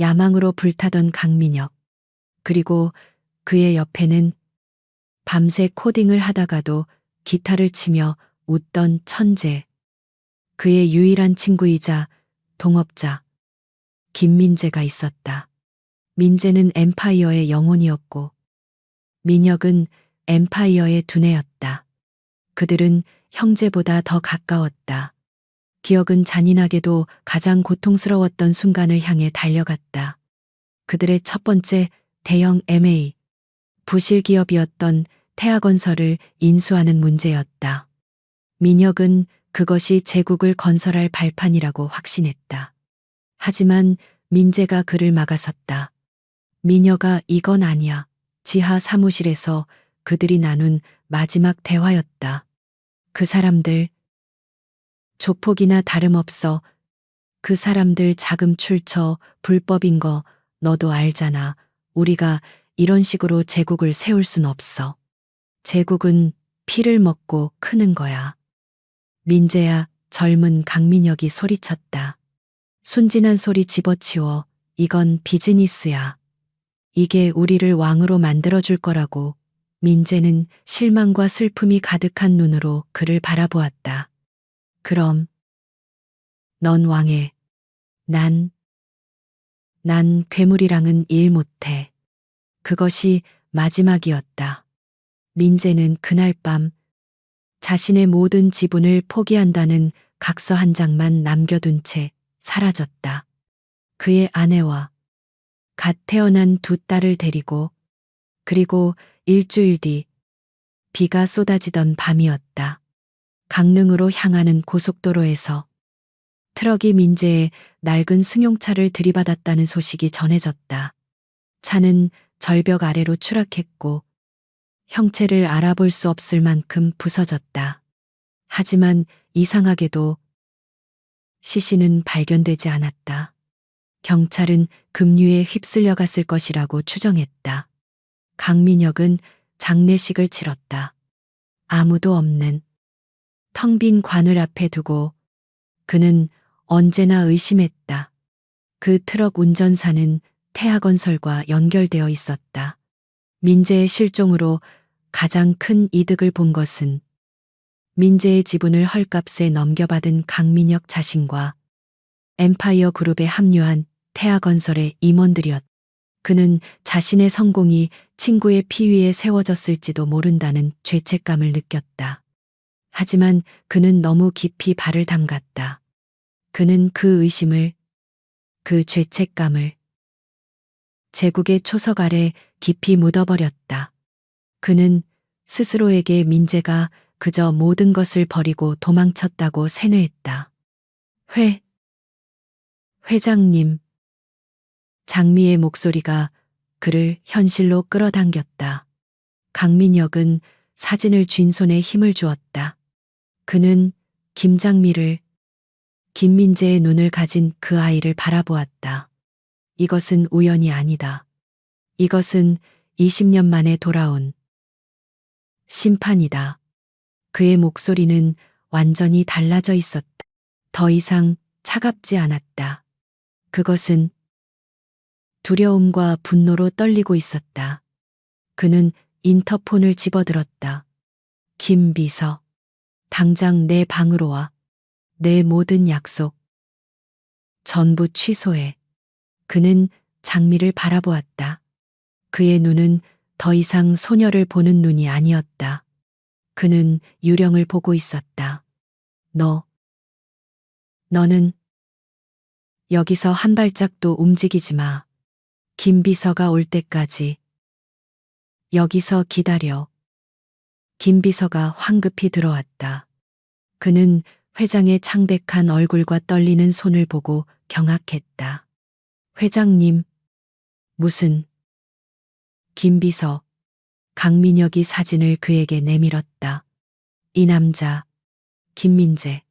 야망으로 불타던 강민혁. 그리고 그의 옆에는 밤새 코딩을 하다가도 기타를 치며 웃던 천재. 그의 유일한 친구이자 동업자 김민재가 있었다. 민재는 엠파이어의 영혼이었고 민혁은 엠파이어의 두뇌였다. 그들은 형제보다 더 가까웠다. 기억은 잔인하게도 가장 고통스러웠던 순간을 향해 달려갔다. 그들의 첫 번째 대형 M&A, 부실 기업이었던 태아건설을 인수하는 문제였다. 민혁은 그것이 제국을 건설할 발판이라고 확신했다. 하지만 민재가 그를 막아섰다. 민혁아, 이건 아니야. 지하 사무실에서 그들이 나눈 마지막 대화였다. 그 사람들, 조폭이나 다름없어. 그 사람들 자금 출처 불법인 거 너도 알잖아. 우리가 이런 식으로 제국을 세울 순 없어. 제국은 피를 먹고 크는 거야. 민재야, 젊은 강민혁이 소리쳤다. 순진한 소리 집어치워. 이건 비즈니스야. 이게 우리를 왕으로 만들어줄 거라고. 민재는 실망과 슬픔이 가득한 눈으로 그를 바라보았다. 그럼 넌 왕해. 난 괴물이랑은 일 못해. 그것이 마지막이었다. 민재는 그날 밤 자신의 모든 지분을 포기한다는 각서 한 장만 남겨둔 채 사라졌다. 그의 아내와 갓 태어난 두 딸을 데리고. 그리고 일주일 뒤 비가 쏟아지던 밤이었다. 강릉으로 향하는 고속도로에서 트럭이 민재의 낡은 승용차를 들이받았다는 소식이 전해졌다. 차는 절벽 아래로 추락했고 형체를 알아볼 수 없을 만큼 부서졌다. 하지만 이상하게도 시신은 발견되지 않았다. 경찰은 급류에 휩쓸려 갔을 것이라고 추정했다. 강민혁은 장례식을 치렀다. 아무도 없는 텅 빈 관을 앞에 두고 그는 언제나 의심했다. 그 트럭 운전사는 태아건설과 연결되어 있었다. 민재의 실종으로 가장 큰 이득을 본 것은 민재의 지분을 헐값에 넘겨받은 강민혁 자신과 엠파이어 그룹에 합류한 태아건설의 임원들이었다. 그는 자신의 성공이 친구의 피 위에 세워졌을지도 모른다는 죄책감을 느꼈다. 하지만 그는 너무 깊이 발을 담갔다. 그는 그 의심을, 그 죄책감을 제국의 초석 아래 깊이 묻어버렸다. 그는 스스로에게 민재가 그저 모든 것을 버리고 도망쳤다고 세뇌했다. 회장님. 장미의 목소리가 그를 현실로 끌어당겼다. 강민혁은 사진을 쥔 손에 힘을 주었다. 그는 김민재의 눈을 가진 그 아이를 바라보았다. 이것은 우연이 아니다. 이것은 20년 만에 돌아온 심판이다. 그의 목소리는 완전히 달라져 있었다. 더 이상 차갑지 않았다. 그것은 두려움과 분노로 떨리고 있었다. 그는 인터폰을 집어들었다. 김 비서, 당장 내 방으로 와. 내 모든 약속 전부 취소해. 그는 장미를 바라보았다. 그의 눈은 더 이상 소녀를 보는 눈이 아니었다. 그는 유령을 보고 있었다. 너는 여기서 한 발짝도 움직이지 마. 김 비서가 올 때까지 여기서 기다려. 김 비서가 황급히 들어왔다. 그는 회장의 창백한 얼굴과 떨리는 손을 보고 경악했다. 회장님, 무슨... 김비서, 강민혁이 사진을 그에게 내밀었다. 이 남자, 김민재.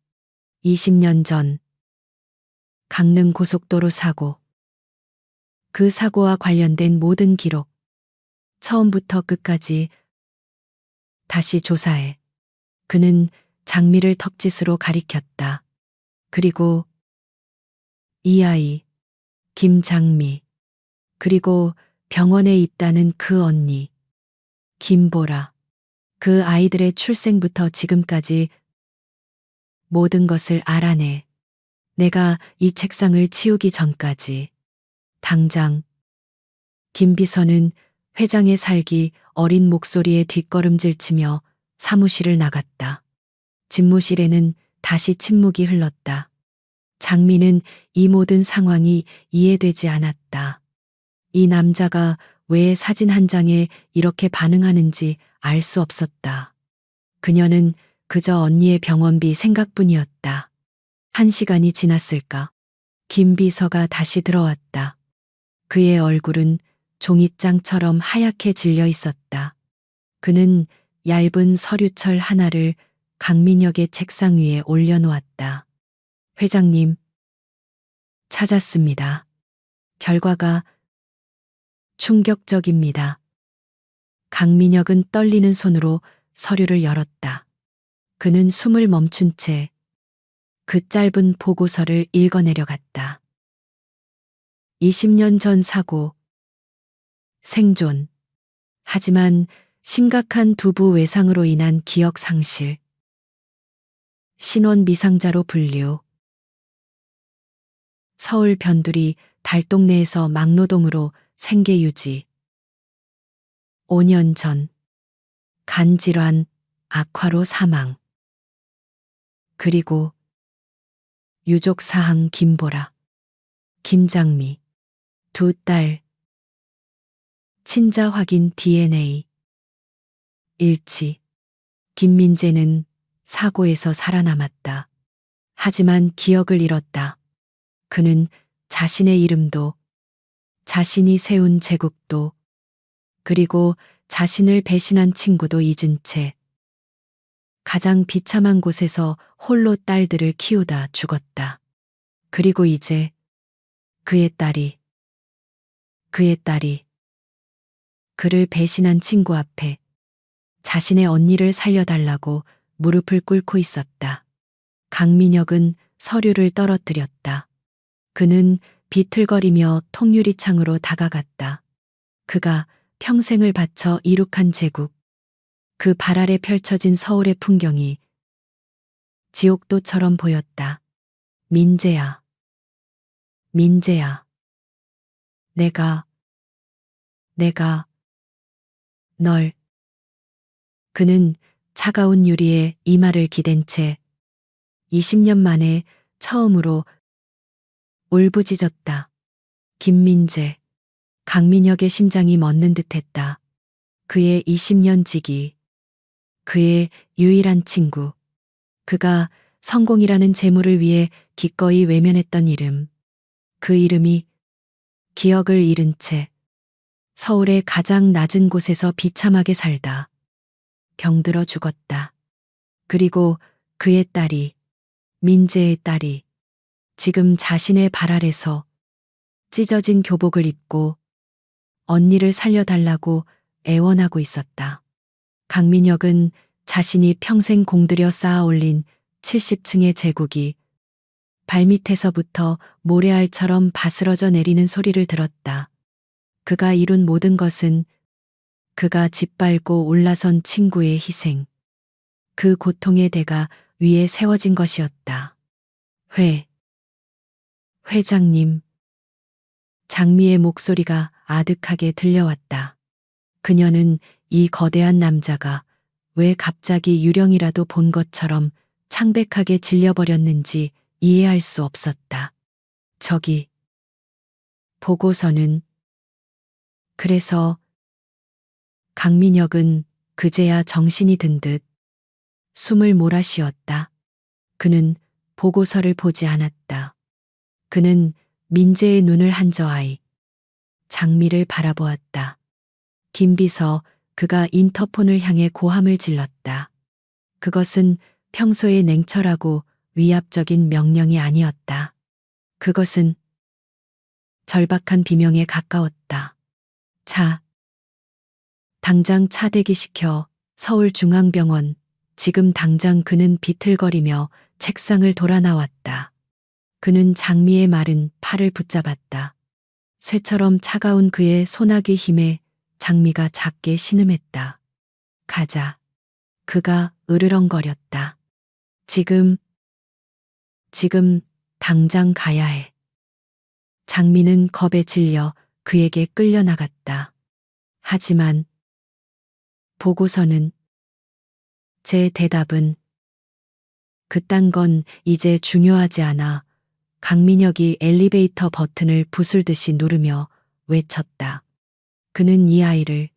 20년 전 강릉 고속도로 사고. 그 사고와 관련된 모든 기록, 처음부터 끝까지 다시 조사해. 그는 장미를 턱짓으로 가리켰다. 그리고 이 아이, 김장미. 그리고 병원에 있다는 그 언니, 김보라. 그 아이들의 출생부터 지금까지 모든 것을 알아내. 내가 이 책상을 치우기 전까지. 당장. 김비서는 회장의 살기 어린 목소리에 뒷걸음질 치며 사무실을 나갔다. 집무실에는 다시 침묵이 흘렀다. 장미는 이 모든 상황이 이해되지 않았다. 이 남자가 왜 사진 한 장에 이렇게 반응하는지 알 수 없었다. 그녀는 그저 언니의 병원비 생각뿐이었다. 1시간이 지났을까? 김비서가 다시 들어왔다. 그의 얼굴은 종잇장처럼 하얗게 질려 있었다. 그는 얇은 서류철 하나를 강민혁의 책상 위에 올려놓았다. 회장님, 찾았습니다. 결과가 충격적입니다. 강민혁은 떨리는 손으로 서류를 열었다. 그는 숨을 멈춘 채 그 짧은 보고서를 읽어내려갔다. 20년 전 사고, 생존. 하지만 심각한 두부 외상으로 인한 기억 상실. 신원 미상자로 분류. 서울 변두리 달동 내에서 막노동으로 생계 유지. 5년 전 간질환 악화로 사망. 그리고 유족 사항 김보라, 김장미, 2딸. 친자 확인 DNA. 일치. 김민재는 사고에서 살아남았다. 하지만 기억을 잃었다. 그는 자신의 이름도, 자신이 세운 제국도, 그리고 자신을 배신한 친구도 잊은 채 가장 비참한 곳에서 홀로 딸들을 키우다 죽었다. 그리고 이제 그의 딸이 그를 배신한 친구 앞에 자신의 언니를 살려달라고 무릎을 꿇고 있었다. 강민혁은 서류를 떨어뜨렸다. 그는 비틀거리며 통유리창으로 다가갔다. 그가 평생을 바쳐 이룩한 제국, 그 발 아래 펼쳐진 서울의 풍경이 지옥도처럼 보였다. 민재야, 민재야. 내가 널. 그는 차가운 유리에 이마를 기댄 채 20년 만에 처음으로 울부짖었다. 김민재. 강민혁의 심장이 멎는 듯했다. 그의 20년 지기, 그의 유일한 친구, 그가 성공이라는 재물을 위해 기꺼이 외면했던 이름, 그 이름이 기억을 잃은 채 서울의 가장 낮은 곳에서 비참하게 살다 병들어 죽었다. 그리고 그의 딸이, 민재의 딸이 지금 자신의 발 아래서 찢어진 교복을 입고 언니를 살려달라고 애원하고 있었다. 강민혁은 자신이 평생 공들여 쌓아 올린 70층의 제국이 발밑에서부터 모래알처럼 바스러져 내리는 소리를 들었다. 그가 이룬 모든 것은 그가 짓밟고 올라선 친구의 희생, 그 고통의 대가 위에 세워진 것이었다. 회장님. 장미의 목소리가 아득하게 들려왔다. 그녀는 이 거대한 남자가 왜 갑자기 유령이라도 본 것처럼 창백하게 질려버렸는지 이해할 수 없었다. 저기, 보고서는. 그래서 강민혁은 그제야 정신이 든 듯 숨을 몰아쉬었다. 그는 보고서를 보지 않았다. 그는 민재의 눈을 한 저 아이 장미를 바라보았다. 김비서, 그가 인터폰을 향해 고함을 질렀다. 그것은 평소의 냉철하고 위압적인 명령이 아니었다. 그것은 절박한 비명에 가까웠다. 차. 당장 차 대기시켜. 서울중앙병원. 지금 당장. 그는 비틀거리며 책상을 돌아 나왔다. 그는 장미의 마른 팔을 붙잡았다. 쇠처럼 차가운 그의 소나기 힘에 장미가 작게 신음했다. 가자. 그가 으르렁거렸다. 지금 당장 가야 해. 장미는 겁에 질려 그에게 끌려나갔다. 하지만 보고서는, 제 대답은, 그딴 건 이제 중요하지 않아. 강민혁이 엘리베이터 버튼을 부술듯이 누르며 외쳤다. 그는 이 아이를,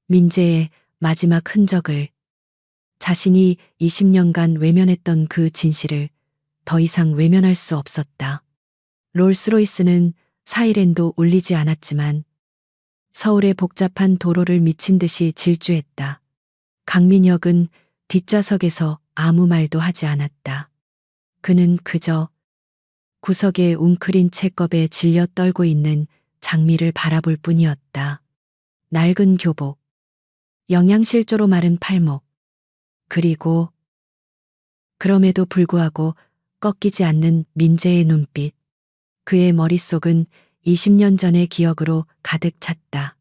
민재의 마지막 흔적을, 자신이 20년간 외면했던 그 진실을 더 이상 외면할 수 없었다. 롤스로이스는 사이렌도 울리지 않았지만 서울의 복잡한 도로를 미친 듯이 질주했다. 강민혁은 뒷좌석에서 아무 말도 하지 않았다. 그는 그저 구석에 웅크린 책겁에 질려 떨고 있는 장미를 바라볼 뿐이었다. 낡은 교복, 영양실조로 마른 팔목, 그리고 그럼에도 불구하고 꺾이지 않는 민재의 눈빛. 그의 머릿속은 20년 전의 기억으로 가득 찼다.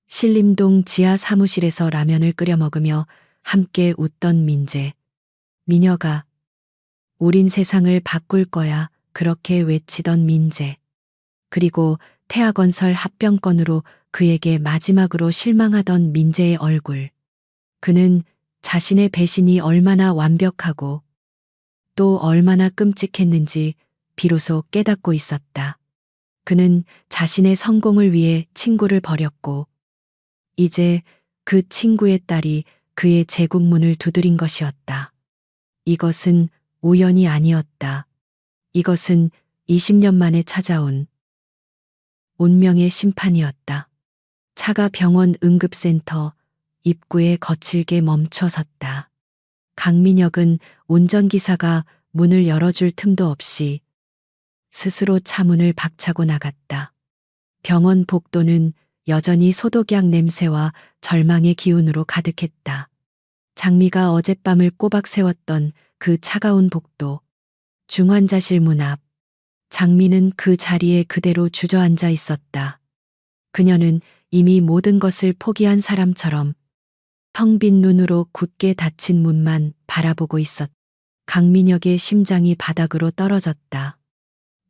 신림동 지하 사무실에서 라면을 끓여 먹으며 함께 웃던 민재. 미녀가 우린 세상을 바꿀 거야 그렇게 외치던 민재. 그리고 태아건설 합병건으로 그에게 마지막으로 실망하던 민재의 얼굴. 그는 자신의 배신이 얼마나 완벽하고 또 얼마나 끔찍했는지 비로소 깨닫고 있었다. 그는 자신의 성공을 위해 친구를 버렸고 이제 그 친구의 딸이 그의 제국문을 두드린 것이었다. 이것은 우연이 아니었다. 이것은 20년 만에 찾아온 운명의 심판이었다. 차가 병원 응급센터 입구에 거칠게 멈춰 섰다. 강민혁은 운전기사가 문을 열어줄 틈도 없이 스스로 차 문을 박차고 나갔다. 병원 복도는 여전히 소독약 냄새와 절망의 기운으로 가득했다. 장미가 어젯밤을 꼬박 세웠던 그 차가운 복도, 중환자실 문 앞, 장미는 그 자리에 그대로 주저앉아 있었다. 그녀는 이미 모든 것을 포기한 사람처럼 텅 빈 눈으로 굳게 닫힌 문만 바라보고 있었다. 강민혁의 심장이 바닥으로 떨어졌다.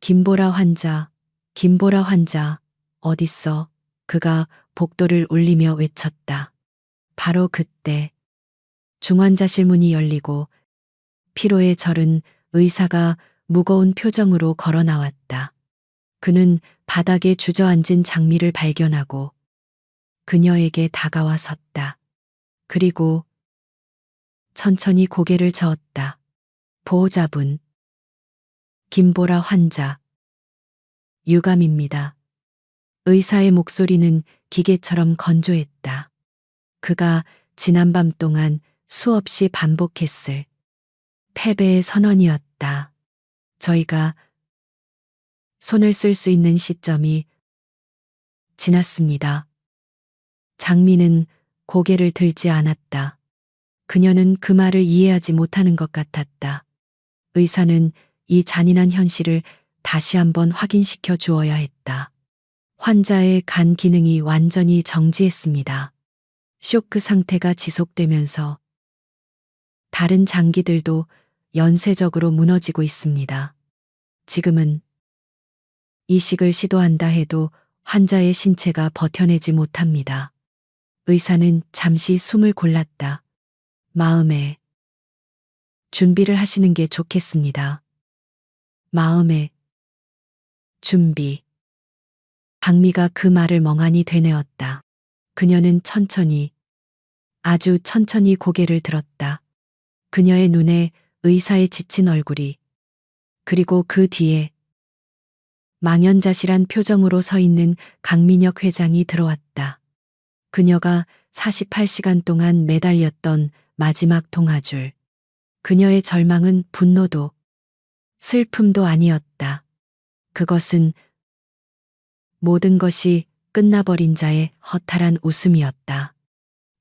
김보라 환자, 김보라 환자, 어딨어? 그가 복도를 울리며 외쳤다. 바로 그때 중환자실 문이 열리고 피로에 절은 의사가 무거운 표정으로 걸어 나왔다. 그는 바닥에 주저앉은 장미를 발견하고 그녀에게 다가와 섰다. 그리고 천천히 고개를 저었다. 보호자분. 김보라 환자. 유감입니다. 의사의 목소리는 기계처럼 건조했다. 그가 지난밤 동안 수없이 반복했을 패배의 선언이었다. 저희가 손을 쓸 수 있는 시점이 지났습니다. 장미는 고개를 들지 않았다. 그녀는 그 말을 이해하지 못하는 것 같았다. 의사는 이 잔인한 현실을 다시 한번 확인시켜 주어야 했다. 환자의 간 기능이 완전히 정지했습니다. 쇼크 상태가 지속되면서 다른 장기들도 연쇄적으로 무너지고 있습니다. 지금은 이식을 시도한다 해도 환자의 신체가 버텨내지 못합니다. 의사는 잠시 숨을 골랐다. 마음에 준비를 하시는 게 좋겠습니다. 마음의 준비. 박미가 그 말을 멍하니 되뇌었다. 그녀는 천천히, 아주 천천히 고개를 들었다. 그녀의 눈에 의사의 지친 얼굴이, 그리고 그 뒤에 망연자실한 표정으로 서 있는 강민혁 회장이 들어왔다. 그녀가 48시간 동안 매달렸던 마지막 동아줄. 그녀의 절망은 분노도 슬픔도 아니었다. 그것은 모든 것이 끝나버린 자의 허탈한 웃음이었다.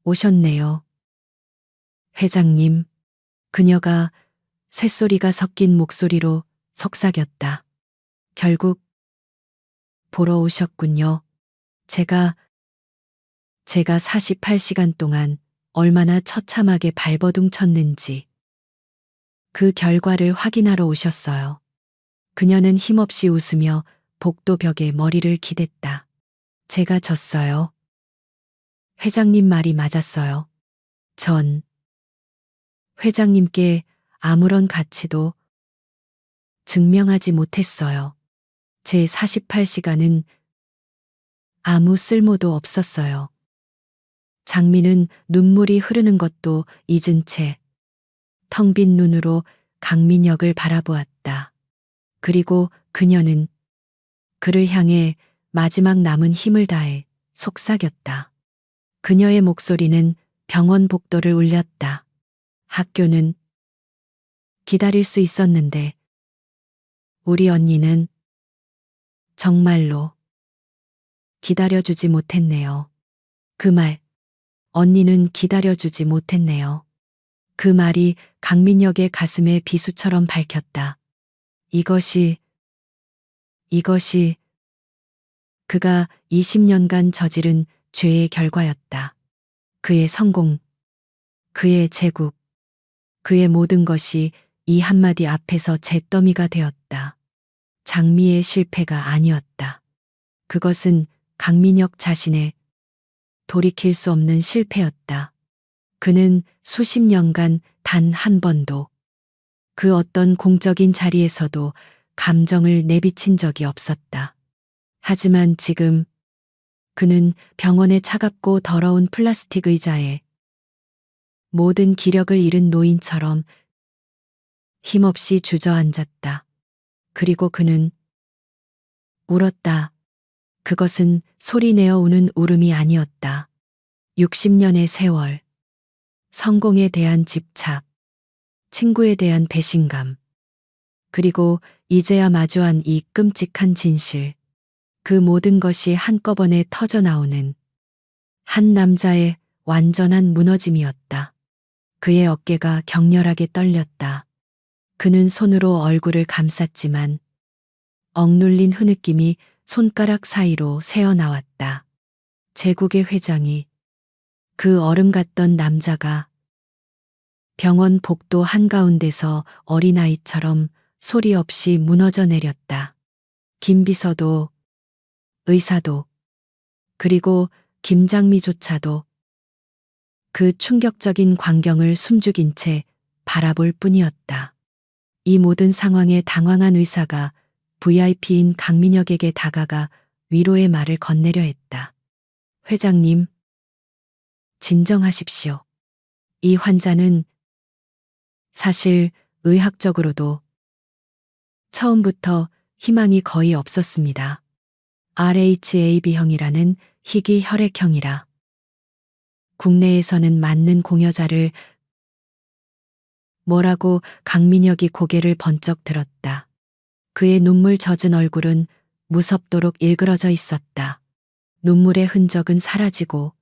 오셨네요. 회장님. 그녀가 쇳소리가 섞인 목소리로 속삭였다. 결국 보러 오셨군요. 제가 48시간 동안 얼마나 처참하게 발버둥 쳤는지 그 결과를 확인하러 오셨어요. 그녀는 힘없이 웃으며 복도 벽에 머리를 기댔다. 제가 졌어요. 회장님 말이 맞았어요. 전 회장님께 아무런 가치도 증명하지 못했어요. 제 48시간은 아무 쓸모도 없었어요. 장미는 눈물이 흐르는 것도 잊은 채 텅 빈 눈으로 강민혁을 바라보았다. 그리고 그녀는 그를 향해 마지막 남은 힘을 다해 속삭였다. 그녀의 목소리는 병원 복도를 울렸다. 학교는 기다릴 수 있었는데 우리 언니는 정말로 기다려주지 못했네요. 그 말, 언니는 기다려주지 못했네요. 그 말이 강민혁의 가슴에 비수처럼 밝혔다. 이것이 그가 20년간 저지른 죄의 결과였다. 그의 성공, 그의 제국, 그의 모든 것이 이 한마디 앞에서 잿더미가 되었다. 장미의 실패가 아니었다. 그것은 강민혁 자신의 돌이킬 수 없는 실패였다. 그는 수십 년간 단 한 번도 그 어떤 공적인 자리에서도 감정을 내비친 적이 없었다. 하지만 지금 그는 병원의 차갑고 더러운 플라스틱 의자에 모든 기력을 잃은 노인처럼 힘없이 주저앉았다. 그리고 그는 울었다. 그것은 소리내어 우는 울음이 아니었다. 60년의 세월, 성공에 대한 집착, 친구에 대한 배신감, 그리고 이제야 마주한 이 끔찍한 진실. 그 모든 것이 한꺼번에 터져 나오는 한 남자의 완전한 무너짐이었다. 그의 어깨가 격렬하게 떨렸다. 그는 손으로 얼굴을 감쌌지만 억눌린 흐느낌이 손가락 사이로 새어나왔다. 제국의 회장이, 그 얼음 같던 남자가 병원 복도 한가운데서 어린아이처럼 소리 없이 무너져 내렸다. 김비서도, 의사도, 그리고 김장미조차도 그 충격적인 광경을 숨죽인 채 바라볼 뿐이었다. 이 모든 상황에 당황한 의사가 VIP인 강민혁에게 다가가 위로의 말을 건네려 했다. 회장님, 진정하십시오. 이 환자는 사실 의학적으로도 처음부터 희망이 거의 없었습니다. RHAB형이라는 희귀 혈액형이라. 국내에서는 맞는 공여자를 뭐라고 강민혁이 고개를 번쩍 들었다. 그의 눈물 젖은 얼굴은 무섭도록 일그러져 있었다. 눈물의 흔적은 사라지고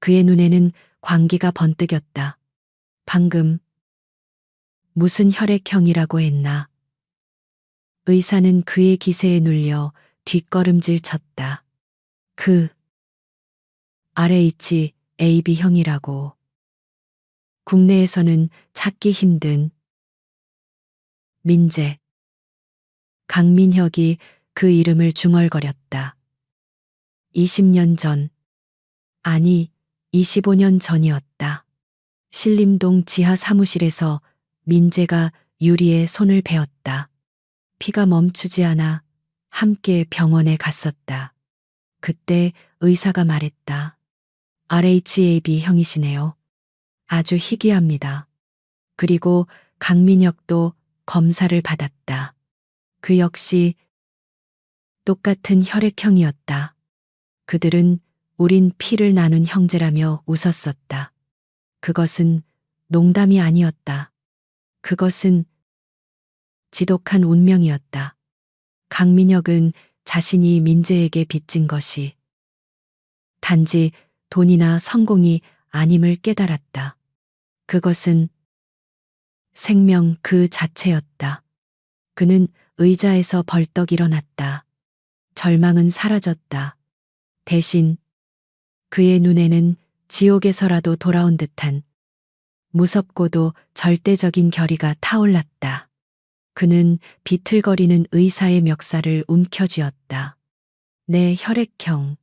그의 눈에는 광기가 번뜩였다. 방금 무슨 혈액형이라고 했나? 의사는 그의 기세에 눌려 뒷걸음질 쳤다. 그 RHAB형이라고. 국내에서는 찾기 힘든 민재. 강민혁이 그 이름을 중얼거렸다. 20년 전, 아니 25년 전이었다. 신림동 지하 사무실에서 민재가 유리의 손을 베었다. 피가 멈추지 않아 함께 병원에 갔었다. 그때 의사가 말했다. RHAB 형이시네요. 아주 희귀합니다. 그리고 강민혁도 검사를 받았다. 그 역시 똑같은 혈액형이었다. 그들은 우린 피를 나눈 형제라며 웃었었다. 그것은 농담이 아니었다. 그것은 지독한 운명이었다. 강민혁은 자신이 민재에게 빚진 것이 단지 돈이나 성공이 아님을 깨달았다. 그것은 생명 그 자체였다. 그는 의자에서 벌떡 일어났다. 절망은 사라졌다. 대신 그의 눈에는 지옥에서라도 돌아온 듯한 무섭고도 절대적인 결의가 타올랐다. 그는 비틀거리는 의사의 멱살을 움켜쥐었다. 내 혈액형.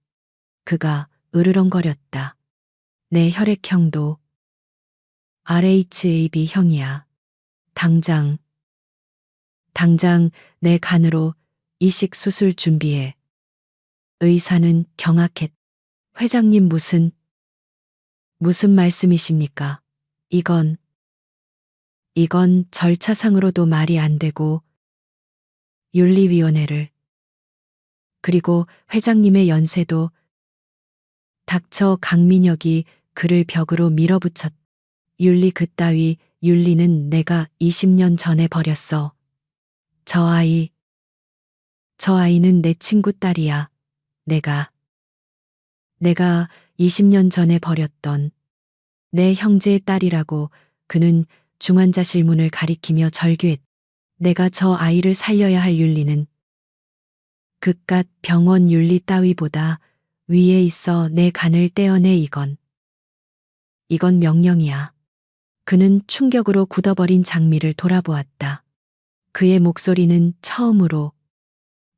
그가 으르렁거렸다. 내 혈액형도 RHAB형이야. 당장 내 간으로 이식 수술 준비해. 의사는 경악했다. 회장님 무슨 말씀이십니까? 이건 절차상으로도 말이 안 되고 윤리위원회를 그리고 회장님의 연세도 닥쳐 강민혁이 그를 벽으로 밀어붙였다. 윤리 그따위 윤리는 내가 20년 전에 버렸어. 저 아이는 내 친구 딸이야. 내가 20년 전에 버렸던 내 형제의 딸이라고. 그는 중환자실 문을 가리키며 절규했다. 내가 저 아이를 살려야 할 윤리는 그깟 병원 윤리 따위보다 위에 있어. 내 간을 떼어내. 이건 명령이야. 그는 충격으로 굳어버린 장미를 돌아보았다. 그의 목소리는 처음으로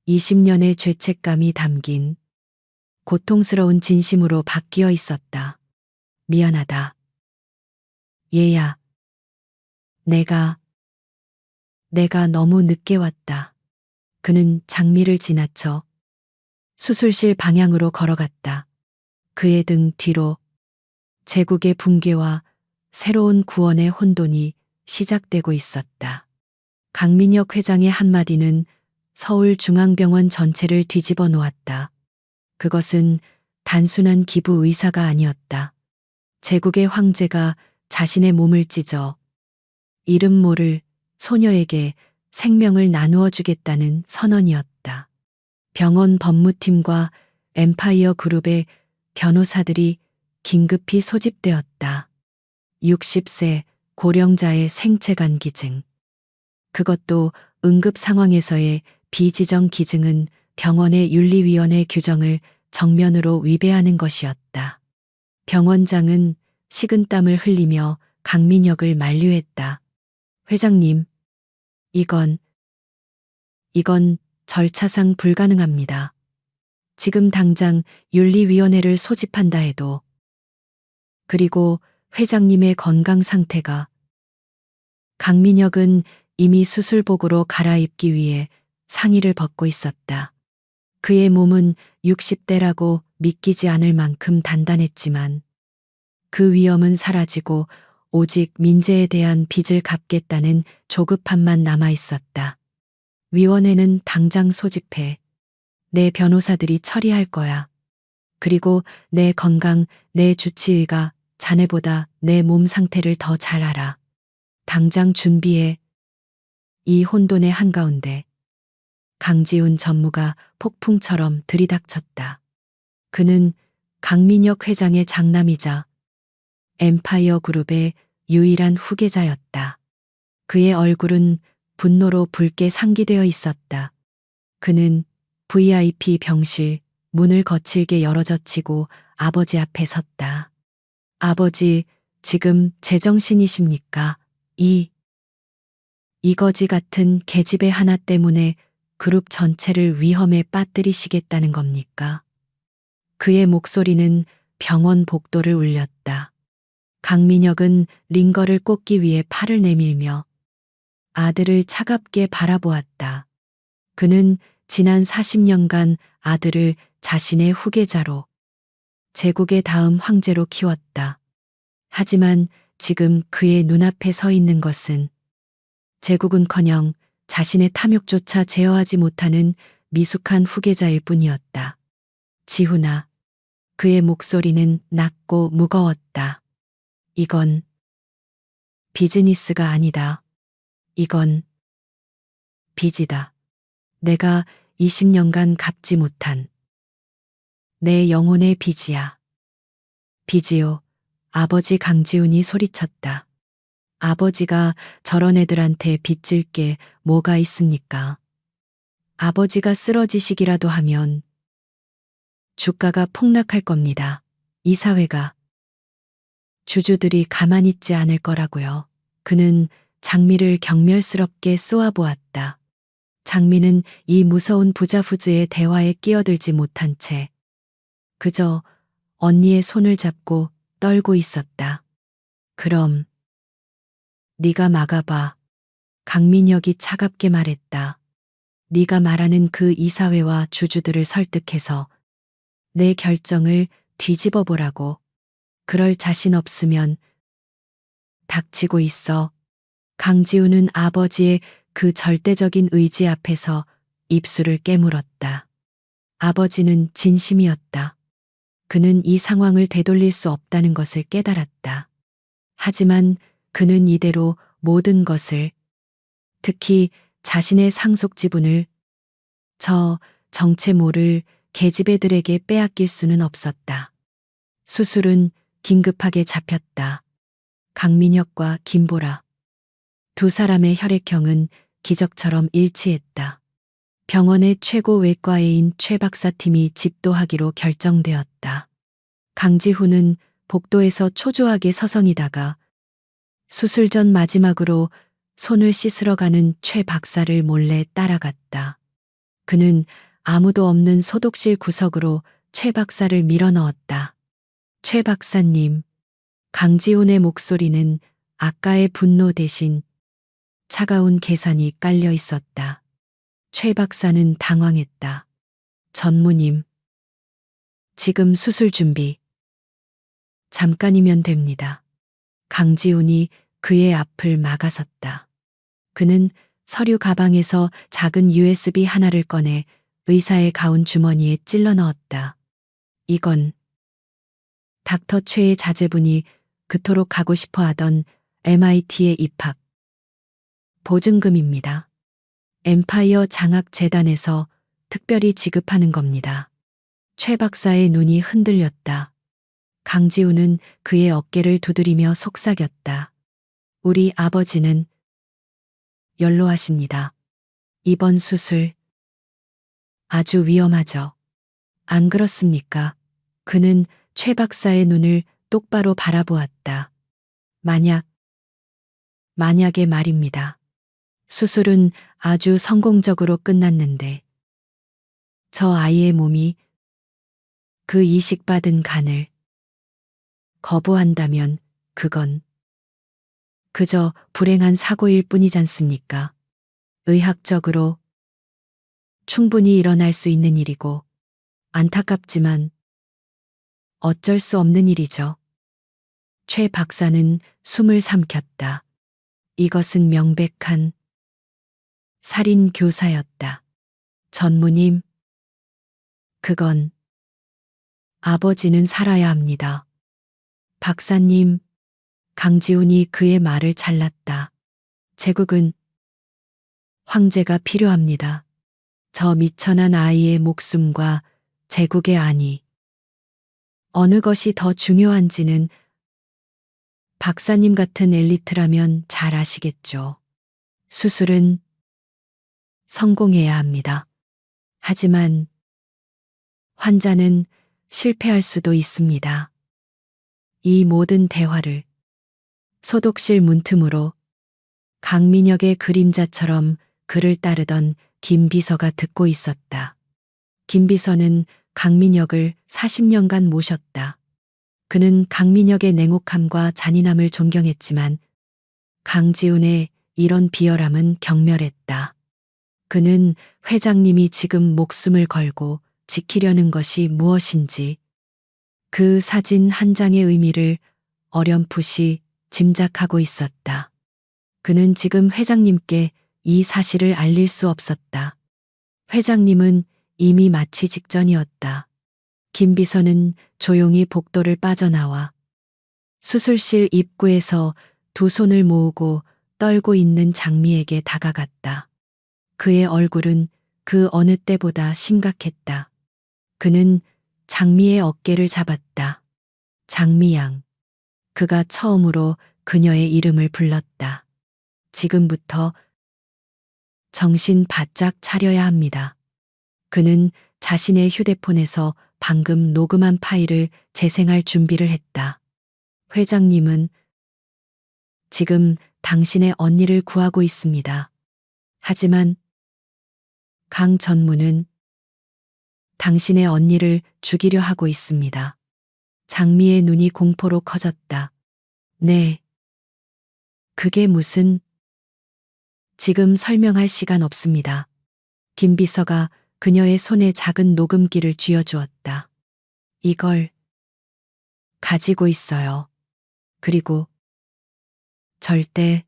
20년의 죄책감이 담긴 고통스러운 진심으로 바뀌어 있었다. 미안하다. 얘야. 내가 너무 늦게 왔다. 그는 장미를 지나쳐 수술실 방향으로 걸어갔다. 그의 등 뒤로 제국의 붕괴와 새로운 구원의 혼돈이 시작되고 있었다. 강민혁 회장의 한마디는 서울중앙병원 전체를 뒤집어 놓았다. 그것은 단순한 기부 의사가 아니었다. 제국의 황제가 자신의 몸을 찢어 이름 모를 소녀에게 생명을 나누어 주겠다는 선언이었다. 병원 법무팀과 엠파이어 그룹의 변호사들이 긴급히 소집되었다. 60세 고령자의 생체간 기증. 그것도 응급 상황에서의 비지정 기증은 병원의 윤리위원회 규정을 정면으로 위배하는 것이었다. 병원장은 식은땀을 흘리며 강민혁을 만류했다. 회장님, 이건 절차상 불가능합니다. 지금 당장 윤리위원회를 소집한다 해도. 그리고 회장님의 건강 상태가. 강민혁은 이미 수술복으로 갈아입기 위해 상의를 벗고 있었다. 그의 몸은 60대라고 믿기지 않을 만큼 단단했지만 그 위험은 사라지고 오직 민재에 대한 빚을 갚겠다는 조급함만 남아 있었다. 위원회는 당장 소집해. 내 변호사들이 처리할 거야. 그리고 내 건강, 내 주치의가 자네보다 내 몸 상태를 더 잘 알아. 당장 준비해. 이 혼돈의 한가운데 강지훈 전무가 폭풍처럼 들이닥쳤다. 그는 강민혁 회장의 장남이자 엠파이어 그룹의 유일한 후계자였다. 그의 얼굴은 분노로 붉게 상기되어 있었다. 그는 VIP 병실 문을 거칠게 열어젖히고 아버지 앞에 섰다. 아버지, 지금 제정신이십니까? 이 거지 같은 계집애 하나 때문에 그룹 전체를 위험에 빠뜨리시겠다는 겁니까? 그의 목소리는 병원 복도를 울렸다. 강민혁은 링거를 꽂기 위해 팔을 내밀며 아들을 차갑게 바라보았다. 그는 지난 40년간 아들을 자신의 후계자로, 제국의 다음 황제로 키웠다. 하지만 지금 그의 눈앞에 서 있는 것은 제국은커녕 자신의 탐욕조차 제어하지 못하는 미숙한 후계자일 뿐이었다. 지훈아. 그의 목소리는 낮고 무거웠다. 이건 비즈니스가 아니다. 이건 빚이다. 내가 20년간 갚지 못한 내 영혼의 빚이야. 빚이요. 아버지 강지훈이 소리쳤다. 아버지가 저런 애들한테 빚질 게 뭐가 있습니까? 아버지가 쓰러지시기라도 하면 주가가 폭락할 겁니다. 이 사회가. 주주들이 가만히 있지 않을 거라고요. 그는 장미를 경멸스럽게 쏘아보았다. 장미는 이 무서운 부자후즈의 대화에 끼어들지 못한 채 그저 언니의 손을 잡고 떨고 있었다. 그럼 네가 막아봐. 강민혁이 차갑게 말했다. 네가 말하는 그 이사회와 주주들을 설득해서 내 결정을 뒤집어 보라고. 그럴 자신 없으면 닥치고 있어. 강지훈은 아버지의 그 절대적인 의지 앞에서 입술을 깨물었다. 아버지는 진심이었다. 그는 이 상황을 되돌릴 수 없다는 것을 깨달았다. 하지만 그는 이대로 모든 것을, 특히 자신의 상속 지분을, 저 정체모를 계집애들에게 빼앗길 수는 없었다. 수술은 긴급하게 잡혔다. 강민혁과 김보라. 두 사람의 혈액형은 기적처럼 일치했다. 병원의 최고 외과의인 최 박사팀이 집도하기로 결정되었다. 강지훈은 복도에서 초조하게 서성이다가 수술 전 마지막으로 손을 씻으러 가는 최 박사를 몰래 따라갔다. 그는 아무도 없는 소독실 구석으로 최 박사를 밀어넣었다. 최 박사님. 강지훈의 목소리는 아까의 분노 대신 차가운 계산이 깔려 있었다. 최 박사는 당황했다. 전무님. 지금 수술 준비. 잠깐이면 됩니다. 강지훈이 그의 앞을 막아섰다. 그는 서류 가방에서 작은 USB 하나를 꺼내 의사의 가운 주머니에 찔러 넣었다. 이건 닥터 최의 자제분이 그토록 가고 싶어 하던 MIT에 입학 보증금입니다. 엠파이어 장학재단에서 특별히 지급하는 겁니다. 최 박사의 눈이 흔들렸다. 강지훈은 그의 어깨를 두드리며 속삭였다. 우리 아버지는 연로하십니다. 이번 수술 아주 위험하죠. 안 그렇습니까? 그는 최 박사의 눈을 똑바로 바라보았다. 만약에 말입니다. 수술은 아주 성공적으로 끝났는데 저 아이의 몸이 그 이식받은 간을 거부한다면 그건 그저 불행한 사고일 뿐이잖습니까? 의학적으로 충분히 일어날 수 있는 일이고 안타깝지만 어쩔 수 없는 일이죠. 최 박사는 숨을 삼켰다. 이것은 명백한 살인 교사였다. 전무님. 그건 아버지는 살아야 합니다. 박사님. 강지훈이 그의 말을 잘랐다. 제국은 황제가 필요합니다. 저 미천한 아이의 목숨과 제국의 안위. 어느 것이 더 중요한지는 박사님 같은 엘리트라면 잘 아시겠죠. 수술은 성공해야 합니다. 하지만 환자는 실패할 수도 있습니다. 이 모든 대화를 소독실 문틈으로 강민혁의 그림자처럼 그를 따르던 김 비서가 듣고 있었다. 김 비서는 강민혁을 40년간 모셨다. 그는 강민혁의 냉혹함과 잔인함을 존경했지만 강지훈의 이런 비열함은 경멸했다. 그는 회장님이 지금 목숨을 걸고 지키려는 것이 무엇인지 그 사진 한 장의 의미를 어렴풋이 짐작하고 있었다. 그는 지금 회장님께 이 사실을 알릴 수 없었다. 회장님은 이미 마취 직전이었다. 김 비서는 조용히 복도를 빠져나와 수술실 입구에서 두 손을 모으고 떨고 있는 장미에게 다가갔다. 그의 얼굴은 그 어느 때보다 심각했다. 그는 장미의 어깨를 잡았다. 장미 양. 그가 처음으로 그녀의 이름을 불렀다. 지금부터 정신 바짝 차려야 합니다. 그는 자신의 휴대폰에서 방금 녹음한 파일을 재생할 준비를 했다. 회장님은 지금 당신의 언니를 구하고 있습니다. 하지만 강 전무는 당신의 언니를 죽이려 하고 있습니다. 장미의 눈이 공포로 커졌다. 네. 그게 무슨... 지금 설명할 시간 없습니다. 김 비서가 그녀의 손에 작은 녹음기를 쥐어주었다. 이걸 가지고 있어요. 그리고 절대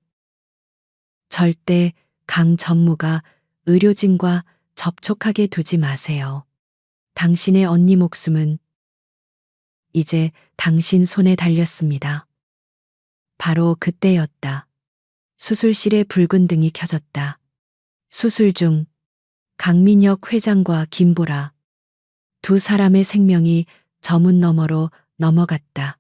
강 전무가 의료진과 접촉하게 두지 마세요. 당신의 언니 목숨은 이제 당신 손에 달렸습니다. 바로 그때였다. 수술실에 붉은 등이 켜졌다. 수술 중 강민혁 회장과 김보라 두 사람의 생명이 저문 너머로 넘어갔다.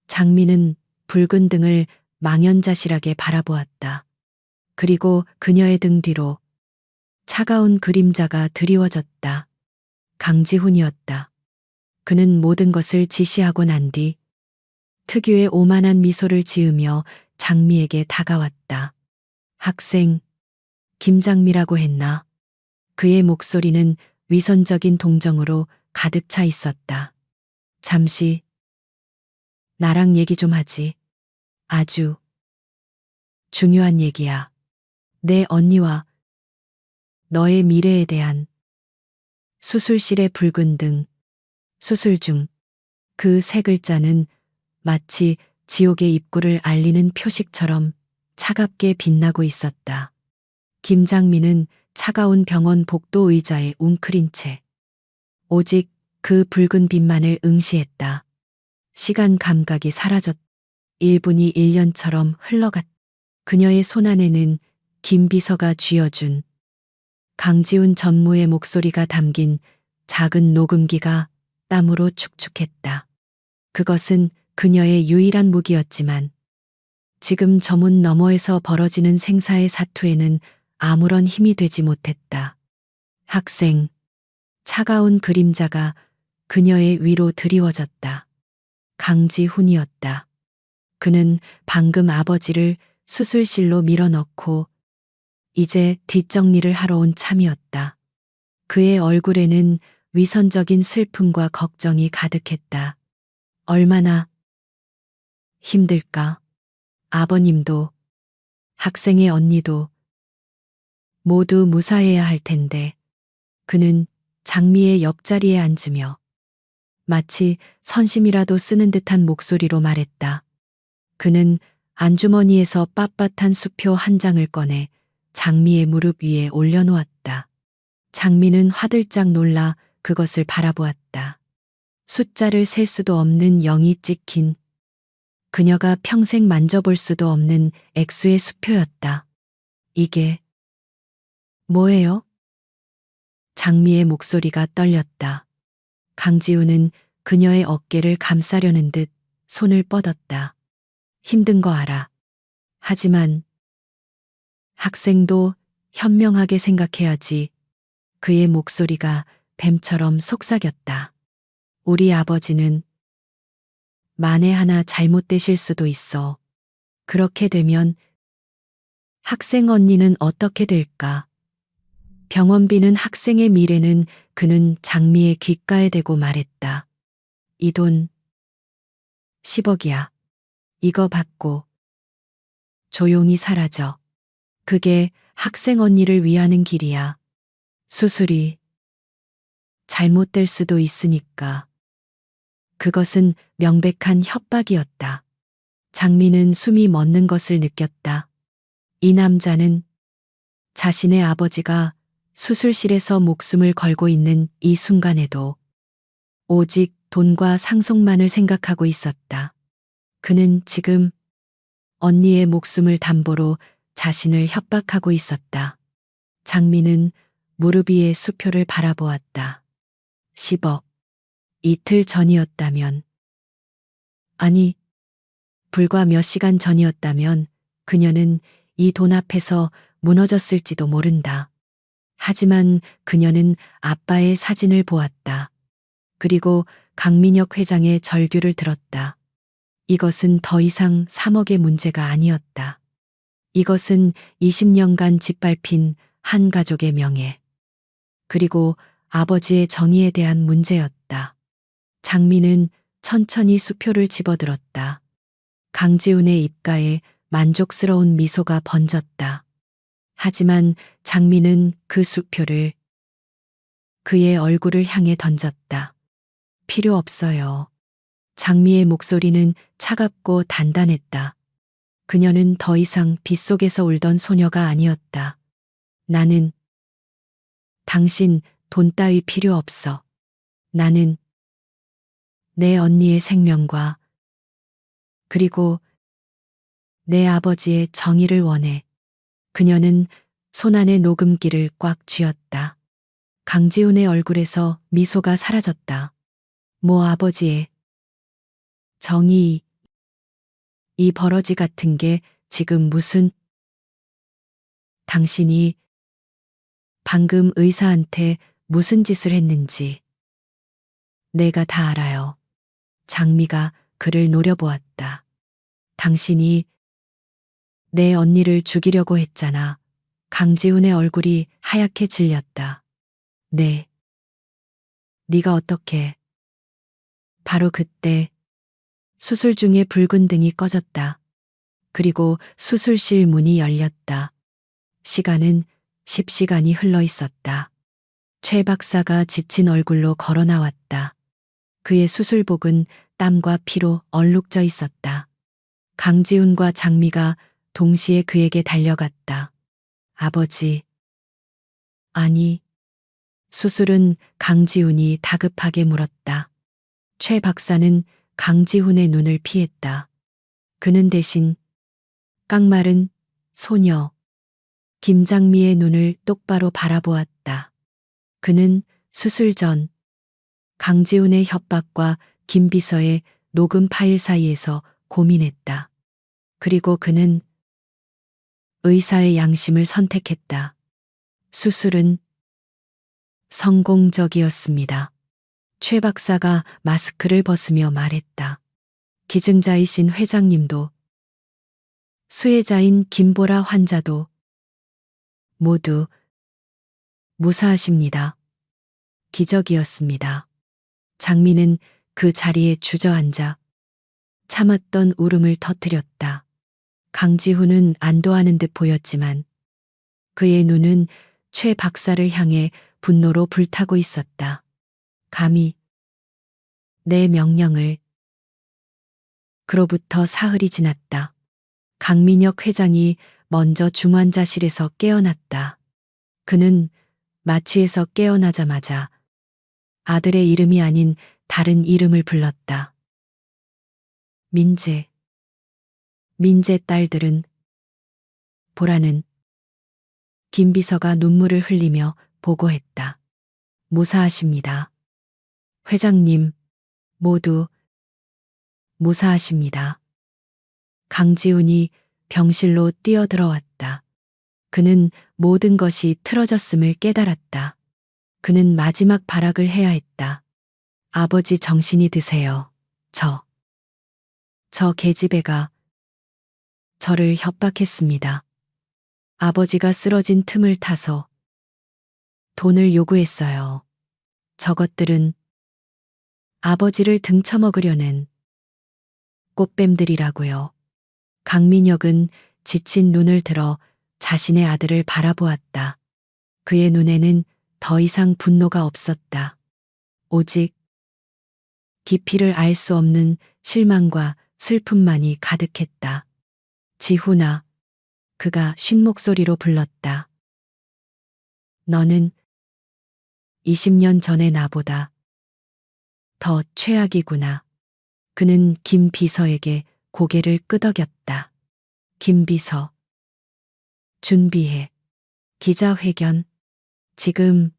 장미는 붉은 등을 망연자실하게 바라보았다. 그리고 그녀의 등 뒤로 차가운 그림자가 드리워졌다. 강지훈이었다. 그는 모든 것을 지시하고 난 뒤 특유의 오만한 미소를 지으며 장미에게 다가왔다. 학생, 김장미라고 했나? 그의 목소리는 위선적인 동정으로 가득 차 있었다. 잠시 나랑 얘기 좀 하지. 아주 중요한 얘기야. 내 언니와 너의 미래에 대한. 수술실의 붉은 등, 수술 중. 그 세 글자는 마치 지옥의 입구를 알리는 표식처럼 차갑게 빛나고 있었다. 김장미는 차가운 병원 복도 의자에 웅크린 채 오직 그 붉은 빛만을 응시했다. 시간 감각이 사라졌다. 1분이 1년처럼 흘러갔다. 그녀의 손안에는 김 비서가 쥐어준 강지훈 전무의 목소리가 담긴 작은 녹음기가 땀으로 축축했다. 그것은 그녀의 유일한 무기였지만 지금 저문 너머에서 벌어지는 생사의 사투에는 아무런 힘이 되지 못했다. 학생, 차가운 그림자가 그녀의 위로 드리워졌다. 강지훈이었다. 그는 방금 아버지를 수술실로 밀어넣고 이제 뒷정리를 하러 온 참이었다. 그의 얼굴에는 위선적인 슬픔과 걱정이 가득했다. 얼마나 힘들까? 아버님도, 학생의 언니도 모두 무사해야 할 텐데. 그는 장미의 옆자리에 앉으며 마치 선심이라도 쓰는 듯한 목소리로 말했다. 그는 안주머니에서 빳빳한 수표 한 장을 꺼내 장미의 무릎 위에 올려놓았다. 장미는 화들짝 놀라 그것을 바라보았다. 숫자를 셀 수도 없는 0이 찍힌 그녀가 평생 만져볼 수도 없는 액수의 수표였다. 이게 뭐예요? 장미의 목소리가 떨렸다. 강지훈은 그녀의 어깨를 감싸려는 듯 손을 뻗었다. 힘든 거 알아. 하지만 학생도 현명하게 생각해야지. 그의 목소리가 뱀처럼 속삭였다. 우리 아버지는 만에 하나 잘못되실 수도 있어. 그렇게 되면 학생 언니는 어떻게 될까? 병원비는 학생의 미래는. 그는 장미의 귓가에 대고 말했다. 이 돈 10억이야. 이거 받고 조용히 사라져. 그게 학생 언니를 위하는 길이야. 수술이 잘못될 수도 있으니까. 그것은 명백한 협박이었다. 장미는 숨이 멎는 것을 느꼈다. 이 남자는 자신의 아버지가 수술실에서 목숨을 걸고 있는 이 순간에도 오직 돈과 상속만을 생각하고 있었다. 그는 지금 언니의 목숨을 담보로 자신을 협박하고 있었다. 장미는 무릎 위의 수표를 바라보았다. 10억. 이틀 전이었다면, 아니, 불과 몇 시간 전이었다면 그녀는 이 돈 앞에서 무너졌을지도 모른다. 하지만 그녀는 아빠의 사진을 보았다. 그리고 강민혁 회장의 절규를 들었다. 이것은 더 이상 3억의 문제가 아니었다. 이것은 20년간 짓밟힌 한 가족의 명예, 그리고 아버지의 정의에 대한 문제였다. 장미는 천천히 수표를 집어들었다. 강지훈의 입가에 만족스러운 미소가 번졌다. 하지만 장미는 그 수표를 그의 얼굴을 향해 던졌다. 필요 없어요. 장미의 목소리는 차갑고 단단했다. 그녀는 더 이상 빗속에서 울던 소녀가 아니었다. 나는 당신 돈 따위 필요 없어. 나는 내 언니의 생명과 그리고 내 아버지의 정의를 원해. 그녀는 손안의 녹음기를 꽉 쥐었다. 강지훈의 얼굴에서 미소가 사라졌다. 뭐 아버지의 정의, 이 버러지 같은 게 지금 무슨, 당신이 방금 의사한테 무슨 짓을 했는지 내가 다 알아요. 장미가 그를 노려보았다. 당신이 내 언니를 죽이려고 했잖아. 강지훈의 얼굴이 하얗게 질렸다. 네. 네가 어떻게. 바로 그때 수술 중에 붉은 등이 꺼졌다. 그리고 수술실 문이 열렸다. 시간은 10시간이 흘러 있었다. 최 박사가 지친 얼굴로 걸어 나왔다. 그의 수술복은 땀과 피로 얼룩져 있었다. 강지훈과 장미가 동시에 그에게 달려갔다. 아버지. 아니. 수술은 강지훈이 다급하게 물었다. 최 박사는 강지훈의 눈을 피했다. 그는 대신 깡마른 소녀 김장미의 눈을 똑바로 바라보았다. 그는 수술 전 강지훈의 협박과 김 비서의 녹음 파일 사이에서 고민했다. 그리고 그는 의사의 양심을 선택했다. 수술은 성공적이었습니다. 최 박사가 마스크를 벗으며 말했다. 기증자이신 회장님도, 수혜자인 김보라 환자도 모두 무사하십니다. 기적이었습니다. 장미는 그 자리에 주저앉아 참았던 울음을 터뜨렸다. 강지훈은 안도하는 듯 보였지만 그의 눈은 최 박사를 향해 분노로 불타고 있었다. 감히 내 명령을. 그로부터 사흘이 지났다. 강민혁 회장이 먼저 중환자실에서 깨어났다. 그는 마취에서 깨어나자마자 아들의 이름이 아닌 다른 이름을 불렀다. 민재. 민재 딸들은, 보라는. 김 비서가 눈물을 흘리며 보고했다. 무사하십니다. 회장님, 모두 무사하십니다. 강지훈이 병실로 뛰어들어왔다. 그는 모든 것이 틀어졌음을 깨달았다. 그는 마지막 발악을 해야 했다. 아버지 정신이 드세요. 저 계집애가 저를 협박했습니다. 아버지가 쓰러진 틈을 타서 돈을 요구했어요. 저것들은 아버지를 등쳐먹으려는 꽃뱀들이라고요. 강민혁은 지친 눈을 들어 자신의 아들을 바라보았다. 그의 눈에는 더 이상 분노가 없었다. 오직 깊이를 알 수 없는 실망과 슬픔만이 가득했다. 지훈아, 그가 쉰 목소리로 불렀다. 너는 20년 전의 나보다 더 최악이구나. 그는 김 비서에게 고개를 끄덕였다. 김 비서. 준비해. 기자회견. 지금